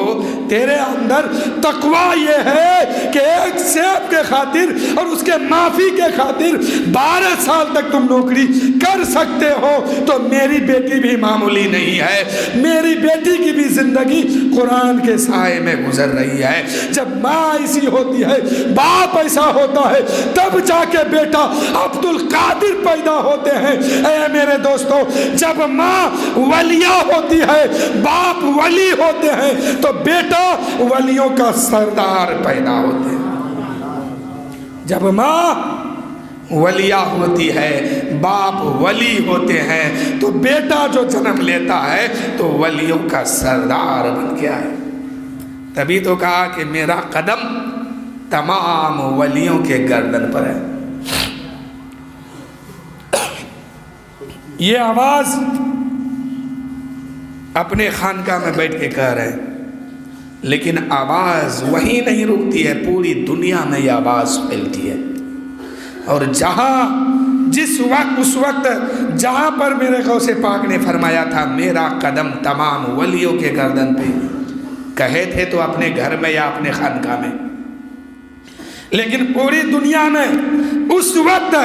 تیرے اندر تقوی یہ ہے کہ ایک سیب کے خاطر اور اس کے معافی کے خاطر 12 سال تک تم نوکری کر سکتے ہو، تو میری بیٹی بھی معمولی نہیں ہے، میری بیٹی کی بھی زندگی قرآن کے سائے میں گزر رہی ہے۔ جب ماں ایسی ہوتی ہے، باپ ایسا ہوتا ہے، تب جا کے بیٹا عبد القادر پیدا ہوتے ہیں۔ اے میرے دوستو، جب ماں ولیہ ہوتی ہے، باپ ولی ہوتے ہیں، تو بیٹا ولیوں کا سردار پیدا ہوتے ہیں۔ جب ماں ولیہ ہوتی ہے، باپ ولی ہوتے ہیں، تو بیٹا جو جنم لیتا ہے تو ولیوں کا سردار بن گیا ہے۔ تبھی تو کہا کہ میرا قدم تمام ولیوں کے گردن پر ہے۔ یہ آواز اپنے خانقاہ میں بیٹھ کے کہہ رہے ہیں، لیکن آواز وہیں نہیں رکتی ہے، پوری دنیا میں یہ آواز پھیلتی ہے۔ اور جس وقت اس وقت جہاں پر میرے غوث پاک نے فرمایا تھا میرا قدم تمام ولیوں کے گردن پہ، کہے تھے تو اپنے گھر میں یا اپنے خانقاہ میں، لیکن پوری دنیا میں اس وقت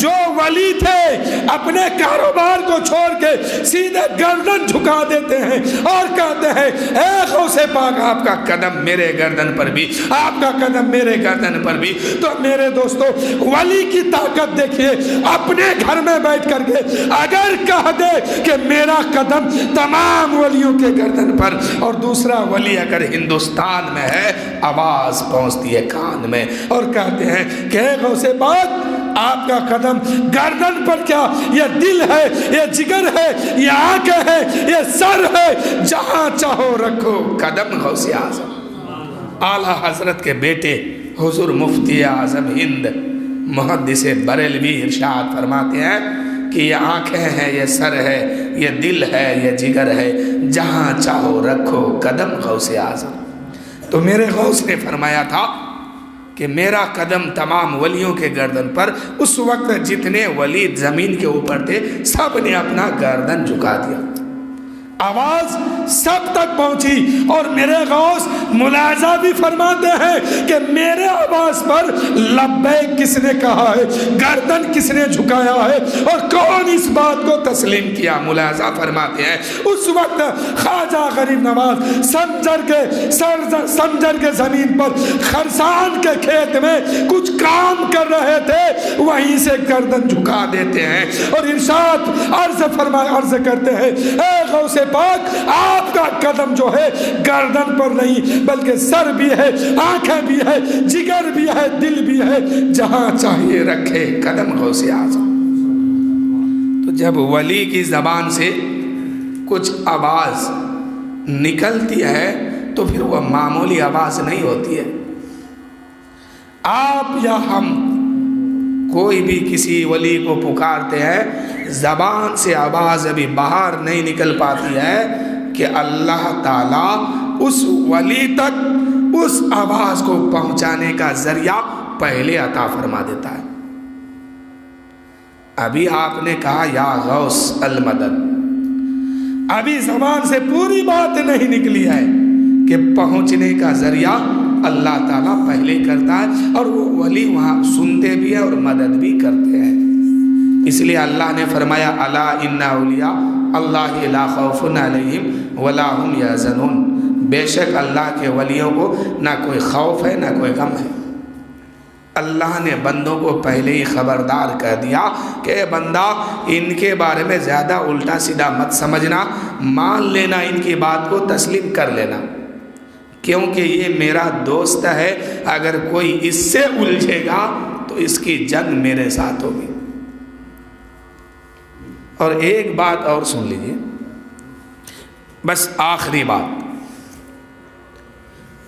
جو ولی تھے اپنے کاروبار کو چھوڑ کے سیدھے گردن جھکا دیتے ہیں اور کہتے ہیں اے غوث پاک آپ کا قدم میرے گردن پر بھی، آپ کا قدم میرے گردن پر بھی۔ تو میرے دوستو ولی کی طاقت دیکھیے، اپنے گھر میں بیٹھ کر کے اگر کہہ دے کہ میرا قدم تمام ولیوں کے گردن پر، اور دوسرا ولی اگر ہندوستان میں ہے آواز پہنچتی ہے کان میں اور کہتے ہیں کہ اے غوث پاک آپ کا قدم گردن پر کیا، یہ دل ہے، یہ جگر ہے، یہ آنکھ ہے، یہ سر ہے، جہاں چاہو رکھو قدم غوث اعظم۔ اعلیٰ حضرت کے بیٹے حضور مفتی اعظم ہند محدث بریلوی ارشاد فرماتے ہیں کہ یہ آنکھیں ہیں، یہ سر ہے، یہ دل ہے، یہ جگر ہے، جہاں چاہو رکھو قدم غوث اعظم۔ تو میرے غوث نے فرمایا تھا کہ میرا قدم تمام ولیوں کے گردن پر، اس وقت جتنے ولی زمین کے اوپر تھے سب نے اپنا گردن جھکا دیا، آواز سب تک پہنچی، اور میرے غوث ملاحظہ بھی فرماتے ہیں کہ میرے آواز پر لبیک کس نے کہا ہے، گردن کس نے جھکایا ہے، اور کون اس بات کو تسلیم کیا۔ ملاحظہ فرماتے ہیں اس وقت خواجہ غریب نواز سنجر کے زمین پر خرسان کے کھیت میں کچھ کام کر رہے تھے، وہیں سے گردن جھکا دیتے ہیں اور ارشاد عرض کرتے ہیں، اے غوث پاک، آپ کا قدم جو ہے گردن پر نہیں بلکہ سر بھی ہے، آنکھیں بھی ہے، جگر بھی ہے، دل بھی ہے، جہاں چاہیے رکھے قدم غوث اعظم۔ تو جب ولی کی زبان سے کچھ آواز نکلتی ہے تو پھر وہ معمولی آواز نہیں ہوتی ہے۔ آپ یا ہم کوئی بھی کسی ولی کو پکارتے ہیں، زبان سے آواز ابھی باہر نہیں نکل پاتی ہے کہ اللہ تعالیٰ اس ولی تک اس آواز کو پہنچانے کا ذریعہ پہلے عطا فرما دیتا ہے۔ ابھی آپ نے کہا یا غوث المدد، ابھی زبان سے پوری بات نہیں نکلی ہے کہ پہنچنے کا ذریعہ اللہ تعالیٰ پہلے کرتا ہے، اور وہ ولی وہاں سنتے بھی ہیں اور مدد بھی کرتے ہیں۔ اس لیے اللہ نے فرمایا الا ان اولیاء اللہ لا خوف علیہم ولا هم یحزنون، بے شک اللہ کے ولیوں کو نہ کوئی خوف ہے نہ کوئی غم ہے۔ اللہ نے بندوں کو پہلے ہی خبردار کر دیا کہ اے بندہ ان کے بارے میں زیادہ الٹا سیدھا مت سمجھنا، مان لینا، ان کی بات کو تسلیم کر لینا، کیونکہ یہ میرا دوست ہے، اگر کوئی اس سے الجھے گا تو اس کی جنگ میرے ساتھ ہوگی۔ اور ایک بات اور سن لیجئے، بس آخری بات،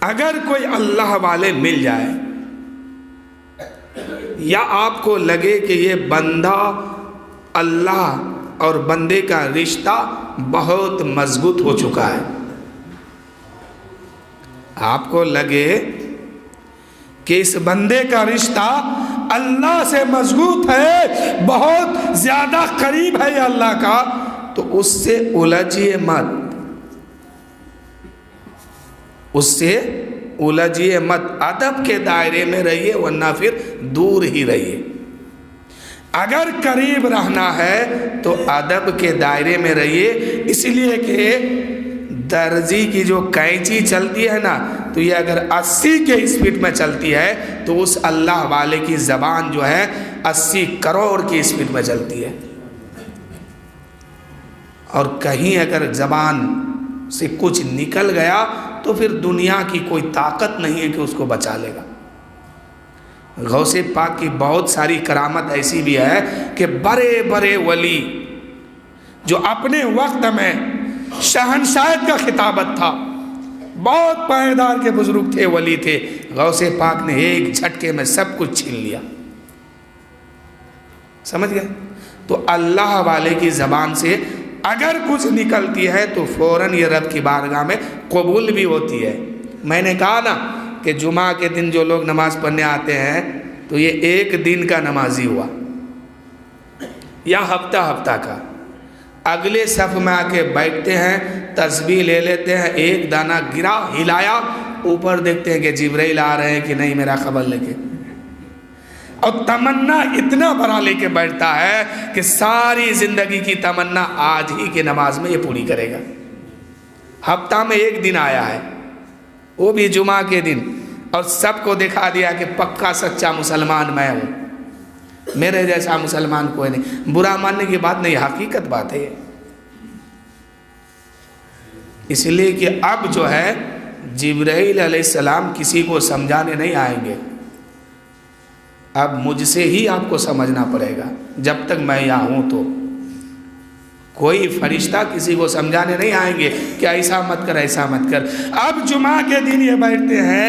اگر کوئی اللہ والے مل جائے یا آپ کو لگے کہ یہ بندہ اللہ اور بندے کا رشتہ بہت مضبوط ہو چکا ہے، آپ کو لگے کہ اس بندے کا رشتہ اللہ سے مضبوط ہے، بہت زیادہ قریب ہے یہ اللہ کا، تو اس سے الجھیے مت، اس سے الجھیے مت، ادب کے دائرے میں رہیے، ورنہ پھر دور ہی رہیے۔ اگر قریب رہنا ہے تو ادب کے دائرے میں رہیے، اس لیے کہ درزی کی جو قینچی چلتی ہے نا، تو یہ اگر 80 کے اسپیڈ میں چلتی ہے تو اس اللہ والے کی زبان جو ہے 80 کروڑ کی اسپیڈ میں چلتی ہے، اور کہیں اگر زبان سے کچھ نکل گیا تو پھر دنیا کی کوئی طاقت نہیں ہے کہ اس کو بچا لے گا۔ غوث پاک کی بہت ساری کرامت ایسی بھی ہے کہ بڑے بڑے ولی جو اپنے وقت میں شہنشاہت کا خطابت تھا، بہت پائیدار کے بزرگ تھے، ولی تھے، غوث پاک نے ایک جھٹکے میں سب کچھ چھین لیا۔ سمجھ گئے؟ تو اللہ والے کی زبان سے اگر کچھ نکلتی ہے تو فوراً یہ رب کی بارگاہ میں قبول بھی ہوتی ہے۔ میں نے کہا نا کہ جمعہ کے دن جو لوگ نماز پڑھنے آتے ہیں تو یہ ایک دن کا نمازی ہوا یا ہفتہ ہفتہ کا، اگلے صف میں آ کے بیٹھتے ہیں، تسبیح لے لیتے ہیں، ایک دانہ گرا، ہلایا، اوپر دیکھتے ہیں کہ جبرائیل آ رہے ہیں کہ نہیں میرا خبر لے کے، اور تمنا اتنا بڑا لے کے بیٹھتا ہے کہ ساری زندگی کی تمنا آج ہی کے نماز میں یہ پوری کرے گا۔ ہفتہ میں ایک دن آیا ہے، وہ بھی جمعہ کے دن، اور سب کو دکھا دیا کہ پکا سچا مسلمان میں ہوں، میرے جیسا مسلمان کوئی نہیں۔ برا ماننے کی بات نہیں، حقیقت بات ہے۔ اس لیے کہ اب جو ہے جبرائیل علیہ السلام کسی کو سمجھانے نہیں آئیں گے، اب مجھ سے ہی آپ کو سمجھنا پڑے گا، جب تک میں یہاں ہوں تو کوئی فرشتہ کسی کو سمجھانے نہیں آئیں گے کہ ایسا مت کر ایسا مت کر۔ اب جمعہ کے دن یہ بیٹھتے ہیں،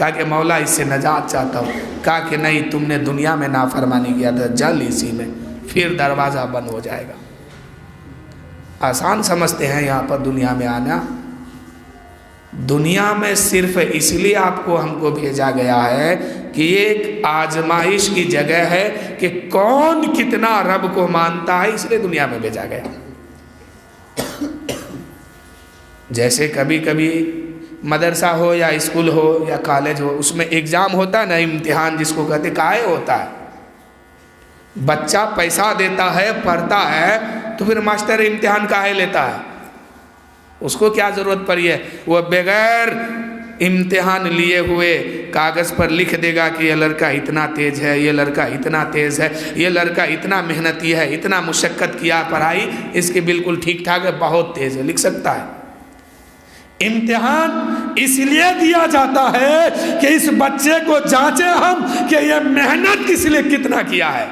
کہا کہ مولا اس سے نجات چاہتا ہوں. کہا کہ نہیں، تم نے دنیا میں نافرمانی کیا تھا، جل اسی میں، پھر دروازہ بند ہو جائے گا. آسان سمجھتے ہیں یہاں پر دنیا میں آنا. دنیا میں صرف اس لیے آپ کو ہم کو بھیجا گیا ہے کہ یہ ایک آزمائش کی جگہ ہے کہ کون کتنا رب کو مانتا ہے، اس لیے دنیا میں بھیجا گیا. جیسے کبھی کبھی مدرسہ ہو یا اسکول ہو یا کالج ہو، اس میں ایگزام ہوتا ہے نا، امتحان جس کو کہتے کاہے ہوتا ہے. بچہ پیسہ دیتا ہے، پڑھتا ہے، تو پھر ماسٹر امتحان کاہے لیتا ہے؟ اس کو کیا ضرورت پڑی ہے؟ وہ بغیر امتحان لیے ہوئے کاغذ پر لکھ دے گا کہ یہ لڑکا اتنا تیز ہے، یہ لڑکا اتنا تیز ہے، یہ لڑکا اتنا محنتی ہے، اتنا مشقت کیا پڑھائی اس کی بالکل ٹھیک ٹھاک ہے، بہت تیز ہے، لکھ سکتا ہے. امتحان اس لیے دیا جاتا ہے کہ اس بچے کو جانچے ہم کہ یہ محنت کس لیے کتنا کیا ہے.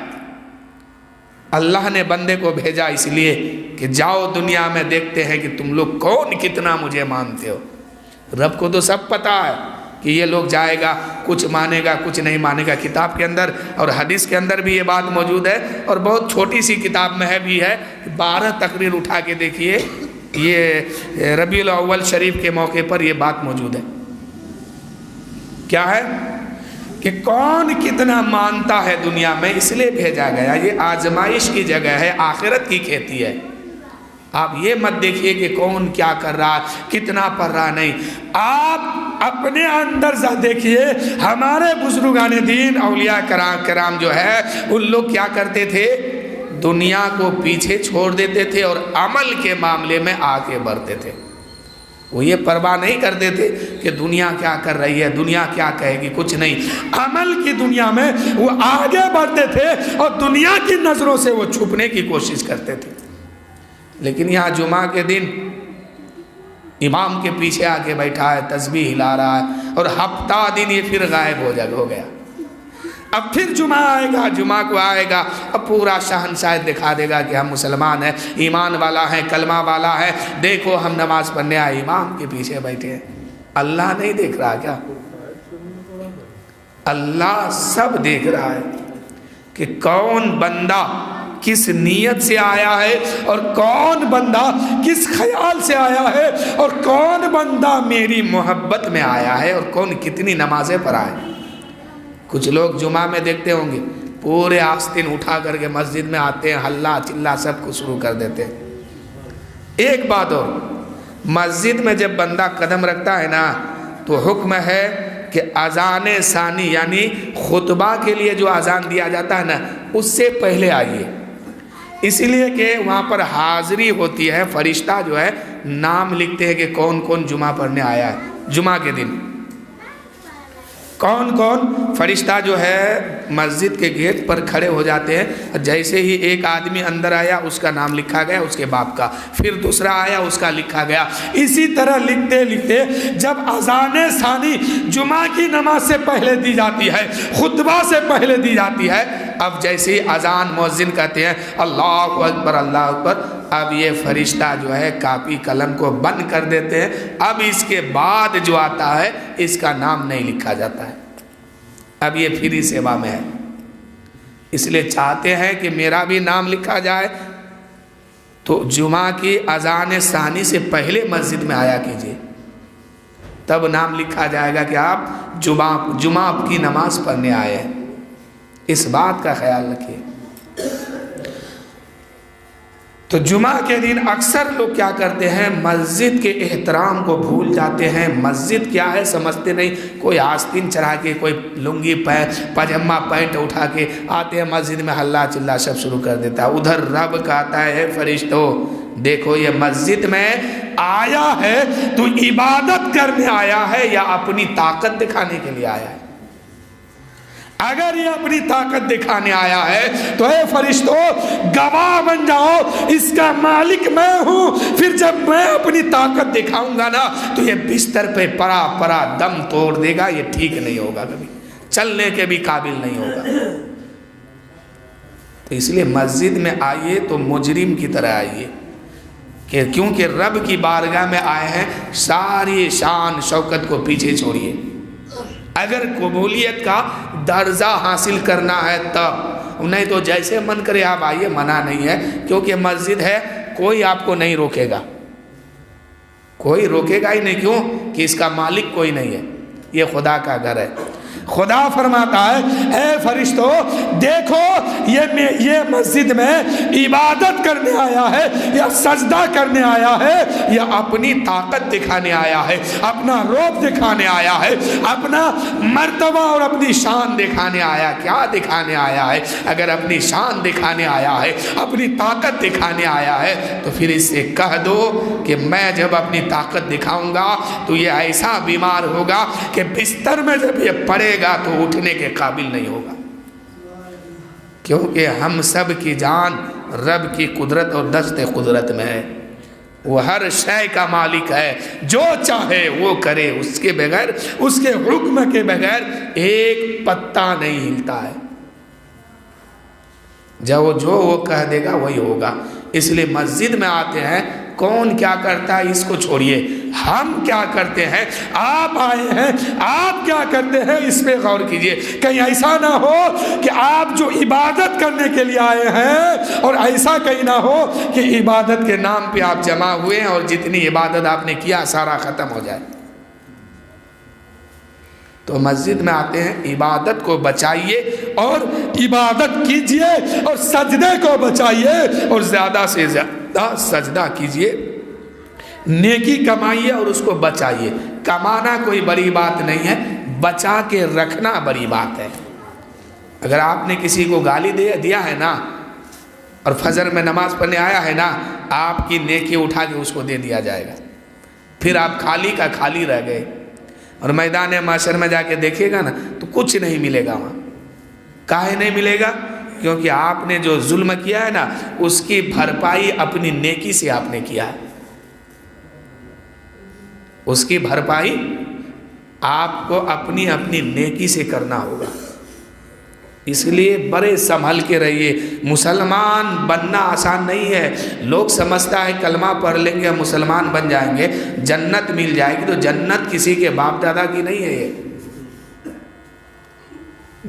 اللہ نے بندے کو بھیجا اس لیے کہ جاؤ دنیا میں دیکھتے ہیں کہ تم لوگ کون کتنا مجھے مانتے ہو. رب کو تو سب پتا ہے کہ یہ لوگ جائے گا، کچھ مانے گا، کچھ نہیں مانے گا. کتاب کے اندر اور حدیث کے اندر بھی یہ بات موجود ہے، اور بہت چھوٹی سی کتاب میں ہے بھی ہے. 12 تقریر اٹھا کے دیکھیے، یہ ربیع الاول شریف کے موقع پر یہ بات موجود ہے. کیا ہے کہ کون کتنا مانتا ہے دنیا میں، اس لیے بھیجا گیا. یہ آزمائش کی جگہ ہے، آخرت کی کھیتی ہے. آپ یہ مت دیکھیے کہ کون کیا کر رہا ہے، کتنا پڑھ رہا نہیں. آپ اپنے اندر دیکھیے. ہمارے بزرگان دین اولیاء کرام جو ہے، ان لوگ کیا کرتے تھے؟ دنیا کو پیچھے چھوڑ دیتے تھے اور عمل کے معاملے میں آگے بڑھتے تھے. وہ یہ پرواہ نہیں کرتے تھے کہ دنیا کیا کر رہی ہے، دنیا کیا کہے گی، کچھ نہیں. عمل کی دنیا میں وہ آگے بڑھتے تھے اور دنیا کی نظروں سے وہ چھپنے کی کوشش کرتے تھے. لیکن یہاں جمعہ کے دن امام کے پیچھے آ کے بیٹھا ہے، تسبیح ہلا رہا ہے، اور ہفتہ دن یہ پھر غائب ہو گیا. اب پھر جمعہ آئے گا، جمعہ کو آئے گا، اب پورا شہنشاہ دکھا دے گا کہ ہم مسلمان ہیں، ایمان والا ہیں، کلمہ والا ہے، دیکھو ہم نماز پڑھنے آئے، امام کے پیچھے بیٹھے ہیں. اللہ نہیں دیکھ رہا کیا؟ اللہ سب دیکھ رہا ہے کہ کون بندہ کس نیت سے آیا ہے، اور کون بندہ کس خیال سے آیا ہے، اور کون بندہ میری محبت میں آیا ہے، اور کون کتنی نمازیں پڑھا ہے. کچھ لوگ جمعہ میں دیکھتے ہوں گے پورے آستین اٹھا کر کے مسجد میں آتے ہیں، ہلہ چلا سب کو شروع کر دیتے ہیں. ایک بات اور، مسجد میں جب بندہ قدم رکھتا ہے نا، تو حکم ہے کہ اذان ثانی یعنی خطبہ کے لیے جو اذان دیا جاتا ہے نا، اس سے پہلے آئیے. اس لیے کہ وہاں پر حاضری ہوتی ہے، فرشتہ جو ہے نام لکھتے ہیں کہ کون کون جمعہ پڑھنے آیا ہے. جمعہ کے دن کون کون فرشتہ جو ہے مسجد کے گیٹ پر کھڑے ہو جاتے ہیں. جیسے ہی ایک آدمی اندر آیا اس کا نام لکھا گیا، اس کے باپ کا، پھر دوسرا آیا اس کا لکھا گیا. اسی طرح لکھتے لکھتے جب اذان ثانی جمعہ کی نماز سے پہلے دی جاتی ہے، خطبہ سے پہلے دی جاتی ہے، اب جیسے ہی اذان مؤذن کہتے ہیں اللہ اکبر اللہ اکبر، اب یہ فرشتہ جو ہے کاپی قلم کو بند کر دیتے ہیں. اب اس کے بعد جو آتا ہے اس کا نام نہیں لکھا جاتا ہے. اب یہ فری سیوا میں ہے، اس لیے چاہتے ہیں کہ میرا بھی نام لکھا جائے، تو جمعہ کی اذان ثانی سے پہلے مسجد میں آیا کیجیے، تب نام لکھا جائے گا کہ آپ جمعہ کی نماز پڑھنے آئے ہیں. اس بات کا خیال رکھیے. تو جمعہ کے دن اکثر لوگ کیا کرتے ہیں، مسجد کے احترام کو بھول جاتے ہیں. مسجد کیا ہے سمجھتے نہیں. کوئی آستین چڑھا کے، کوئی لنگی پاجامہ پینٹ اٹھا کے آتے ہیں مسجد میں، ہلا چلا سب شروع کر دیتا ہے. ادھر رب کہتا ہے فرشتوں دیکھو یہ مسجد میں آیا ہے تو عبادت کرنے آیا ہے یا اپنی طاقت دکھانے کے لیے آیا ہے؟ اگر یہ اپنی طاقت دکھانے آیا ہے تو اے فرشتوں گواہ بن جاؤ، اس کا مالک میں ہوں. پھر جب میں اپنی طاقت دکھاؤں گا نا تو یہ بستر پہ پڑا دم توڑ دے گا، یہ ٹھیک نہیں ہوگا، کبھی چلنے کے بھی قابل نہیں ہوگا. تو اس لیے مسجد میں آئیے تو مجرم کی طرح آئیے، کہ کیونکہ رب کی بارگاہ میں آئے ہیں. ساری شان شوکت کو پیچھے چھوڑیے. اگر قبولیت کا درجہ حاصل کرنا ہے تب، نہیں تو جیسے من کرے آپ آئیے، منع نہیں ہے، کیونکہ مسجد ہے، کوئی آپ کو نہیں روکے گا، کوئی روکے گا ہی نہیں، کیوں کہ اس کا مالک کوئی نہیں ہے، یہ خدا کا گھر ہے۔ خدا فرماتا ہے اے فرشتوں دیکھو یہ مسجد میں عبادت کرنے آیا ہے یا سجدہ کرنے آیا ہے یا اپنی طاقت دکھانے آیا ہے، اپنا رعب دکھانے آیا ہے، اپنا مرتبہ اور اپنی شان دکھانے آیا؟ کیا دکھانے آیا ہے؟ اگر اپنی شان دکھانے آیا ہے، اپنی طاقت دکھانے آیا ہے، تو پھر اس سے کہہ دو کہ میں جب اپنی طاقت دکھاؤں گا تو یہ ایسا بیمار ہوگا کہ بستر میں جب یہ پڑے گا تو اٹھنے کے قابل نہیں ہوگا، کیونکہ ہم سب کی جان رب کی قدرت اور دست قدرت میں ہے، وہ ہر شے کا مالک ہے، جو چاہے وہ کرے، اس کے بغیر، اس کے حکم کے بغیر ایک پتا نہیں ہلتا ہے، جو وہ کہہ دے گا وہی ہوگا۔ اس لیے مسجد میں آتے ہیں، کون کیا کرتا ہے اس کو چھوڑیے، ہم کیا کرتے ہیں، آپ آئے ہیں آپ کیا کرتے ہیں اس پہ غور کیجئے، کہیں ایسا نہ ہو کہ آپ جو عبادت کرنے کے لیے آئے ہیں اور ایسا کہیں نہ ہو کہ عبادت کے نام پہ آپ جمع ہوئے ہیں اور جتنی عبادت آپ نے کیا سارا ختم ہو جائے۔ تو مسجد میں آتے ہیں، عبادت کو بچائیے اور عبادت کیجئے، اور سجدے کو بچائیے اور زیادہ سے زیادہ سجدہ کیجئے، نیکی کمائیے اور اس کو بچائیے۔ کمانا کوئی بڑی بات نہیں ہے، بچا کے رکھنا بڑی بات ہے۔ اگر آپ نے کسی کو گالی دیا ہے نا اور فجر میں نماز پڑھنے آیا ہے نا، آپ کی نیکی اٹھا کے اس کو دے دیا جائے گا، پھر آپ خالی کا خالی رہ گئے، اور میدان معاشر میں جا کے دیکھیے گا نا تو کچھ نہیں ملے گا وہاں۔ کاہے نہیں ملے گا؟ کیونکہ آپ نے جو ظلم کیا ہے نا اس کی بھرپائی اپنی نیکی سے آپ نے کیا ہے، اس کی بھرپائی آپ کو اپنی نیکی سے کرنا ہوگا۔ اس لیے بڑے سنبھل کے رہیے، مسلمان بننا آسان نہیں ہے۔ لوگ سمجھتا ہے کلمہ پڑھ لیں گے مسلمان بن جائیں گے جنت مل جائے گی، تو جنت کسی کے باپ دادا کی نہیں ہے، یہ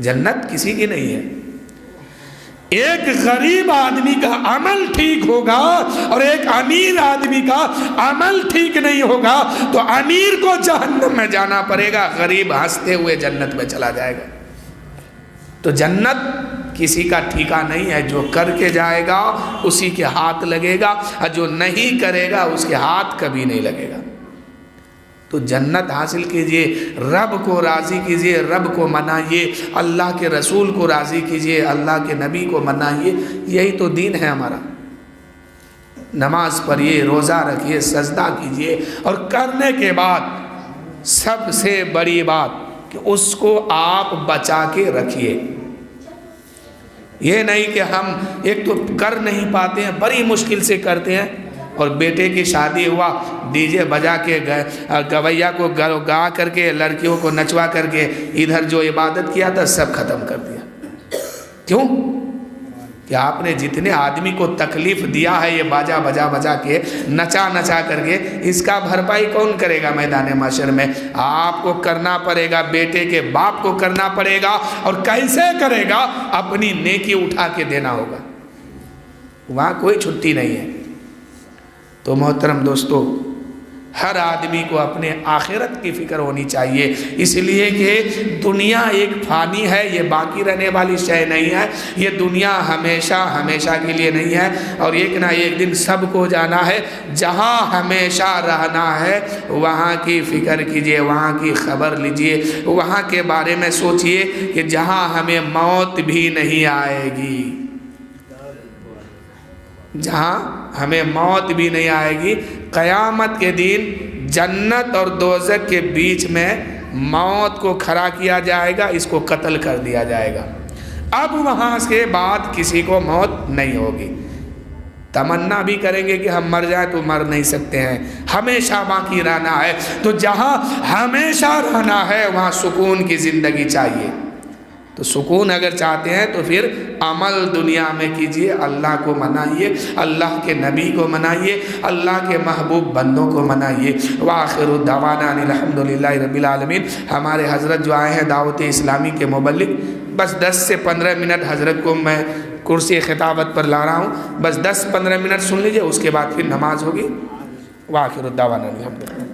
جنت کسی کی نہیں ہے۔ ایک غریب آدمی کا عمل ٹھیک ہوگا اور ایک امیر آدمی کا عمل ٹھیک نہیں ہوگا تو امیر کو جہنم میں جانا پڑے گا، غریب ہنستے ہوئے جنت میں چلا جائے گا۔ تو جنت کسی کا ٹھیکا نہیں ہے، جو کر کے جائے گا اسی کے ہاتھ لگے گا، اور جو نہیں کرے گا اس کے ہاتھ کبھی نہیں لگے گا۔ تو جنت حاصل کیجئے، رب کو راضی کیجئے، رب کو منائیے، اللہ کے رسول کو راضی کیجئے، اللہ کے نبی کو منائیے، یہی تو دین ہے ہمارا۔ نماز پڑھیے، روزہ رکھیے، سجدہ کیجئے، اور کرنے کے بعد سب سے بڑی بات کہ اس کو آپ بچا کے رکھیے۔ یہ نہیں کہ ہم ایک تو کر نہیں پاتے ہیں، بڑی مشکل سے کرتے ہیں، اور بیٹے کی شادی ہوا ڈی جے بجا کے گویا کو گا کر کے لڑکیوں کو نچوا کر کے ادھر جو عبادت کیا تھا سب ختم کر دیا۔ کیوں کہ آپ نے جتنے آدمی کو تکلیف دیا ہے یہ باجا بجا کے نچا کر کے، اس کا بھرپائی کون کرے گا میدان معاشر میں؟ آپ کو کرنا پڑے گا، بیٹے کے باپ کو کرنا پڑے گا، اور کیسے کرے گا؟ اپنی نیکی اٹھا کے دینا ہوگا، وہاں کوئی چھٹی نہیں ہے۔ تو محترم دوستو، ہر آدمی کو اپنے آخرت کی فکر ہونی چاہیے، اس لیے کہ دنیا ایک فانی ہے، یہ باقی رہنے والی شے نہیں ہے، یہ دنیا ہمیشہ کے لیے نہیں ہے، اور ایک نہ ایک دن سب کو جانا ہے۔ جہاں ہمیشہ رہنا ہے وہاں کی فکر کیجئے، وہاں کی خبر لیجئے، وہاں کے بارے میں سوچئے کہ جہاں ہمیں موت بھی نہیں آئے گی، جہاں ہمیں موت بھی نہیں آئے گی، قیامت کے دن جنت اور دوزخ کے بیچ میں موت کو کھڑا کیا جائے گا، اس کو قتل کر دیا جائے گا۔ اب وہاں سے بعد کسی کو موت نہیں ہوگی۔ تمنا بھی کریں گے کہ ہم مر جائیں تو مر نہیں سکتے ہیں، ہمیشہ باقی رہنا ہے۔ تو جہاں ہمیشہ رہنا ہے وہاں سکون کی زندگی چاہیے۔ تو سکون اگر چاہتے ہیں تو پھر عمل دنیا میں کیجئے، اللہ کو منائیے، اللہ کے نبی کو منائیے، اللہ کے محبوب بندوں کو منائیے۔ وآخر دعوانا ان الحمدللہ رب العالمین۔ ہمارے حضرت جو آئے ہیں دعوت اسلامی کے مبلغ، بس 10 سے 15 منٹ حضرت کو میں کرسی خطابت پر لا رہا ہوں، بس 10-15 منٹ سن لیجئے، اس کے بعد پھر نماز ہوگی۔ وآخر دعوانا الحمدللہ۔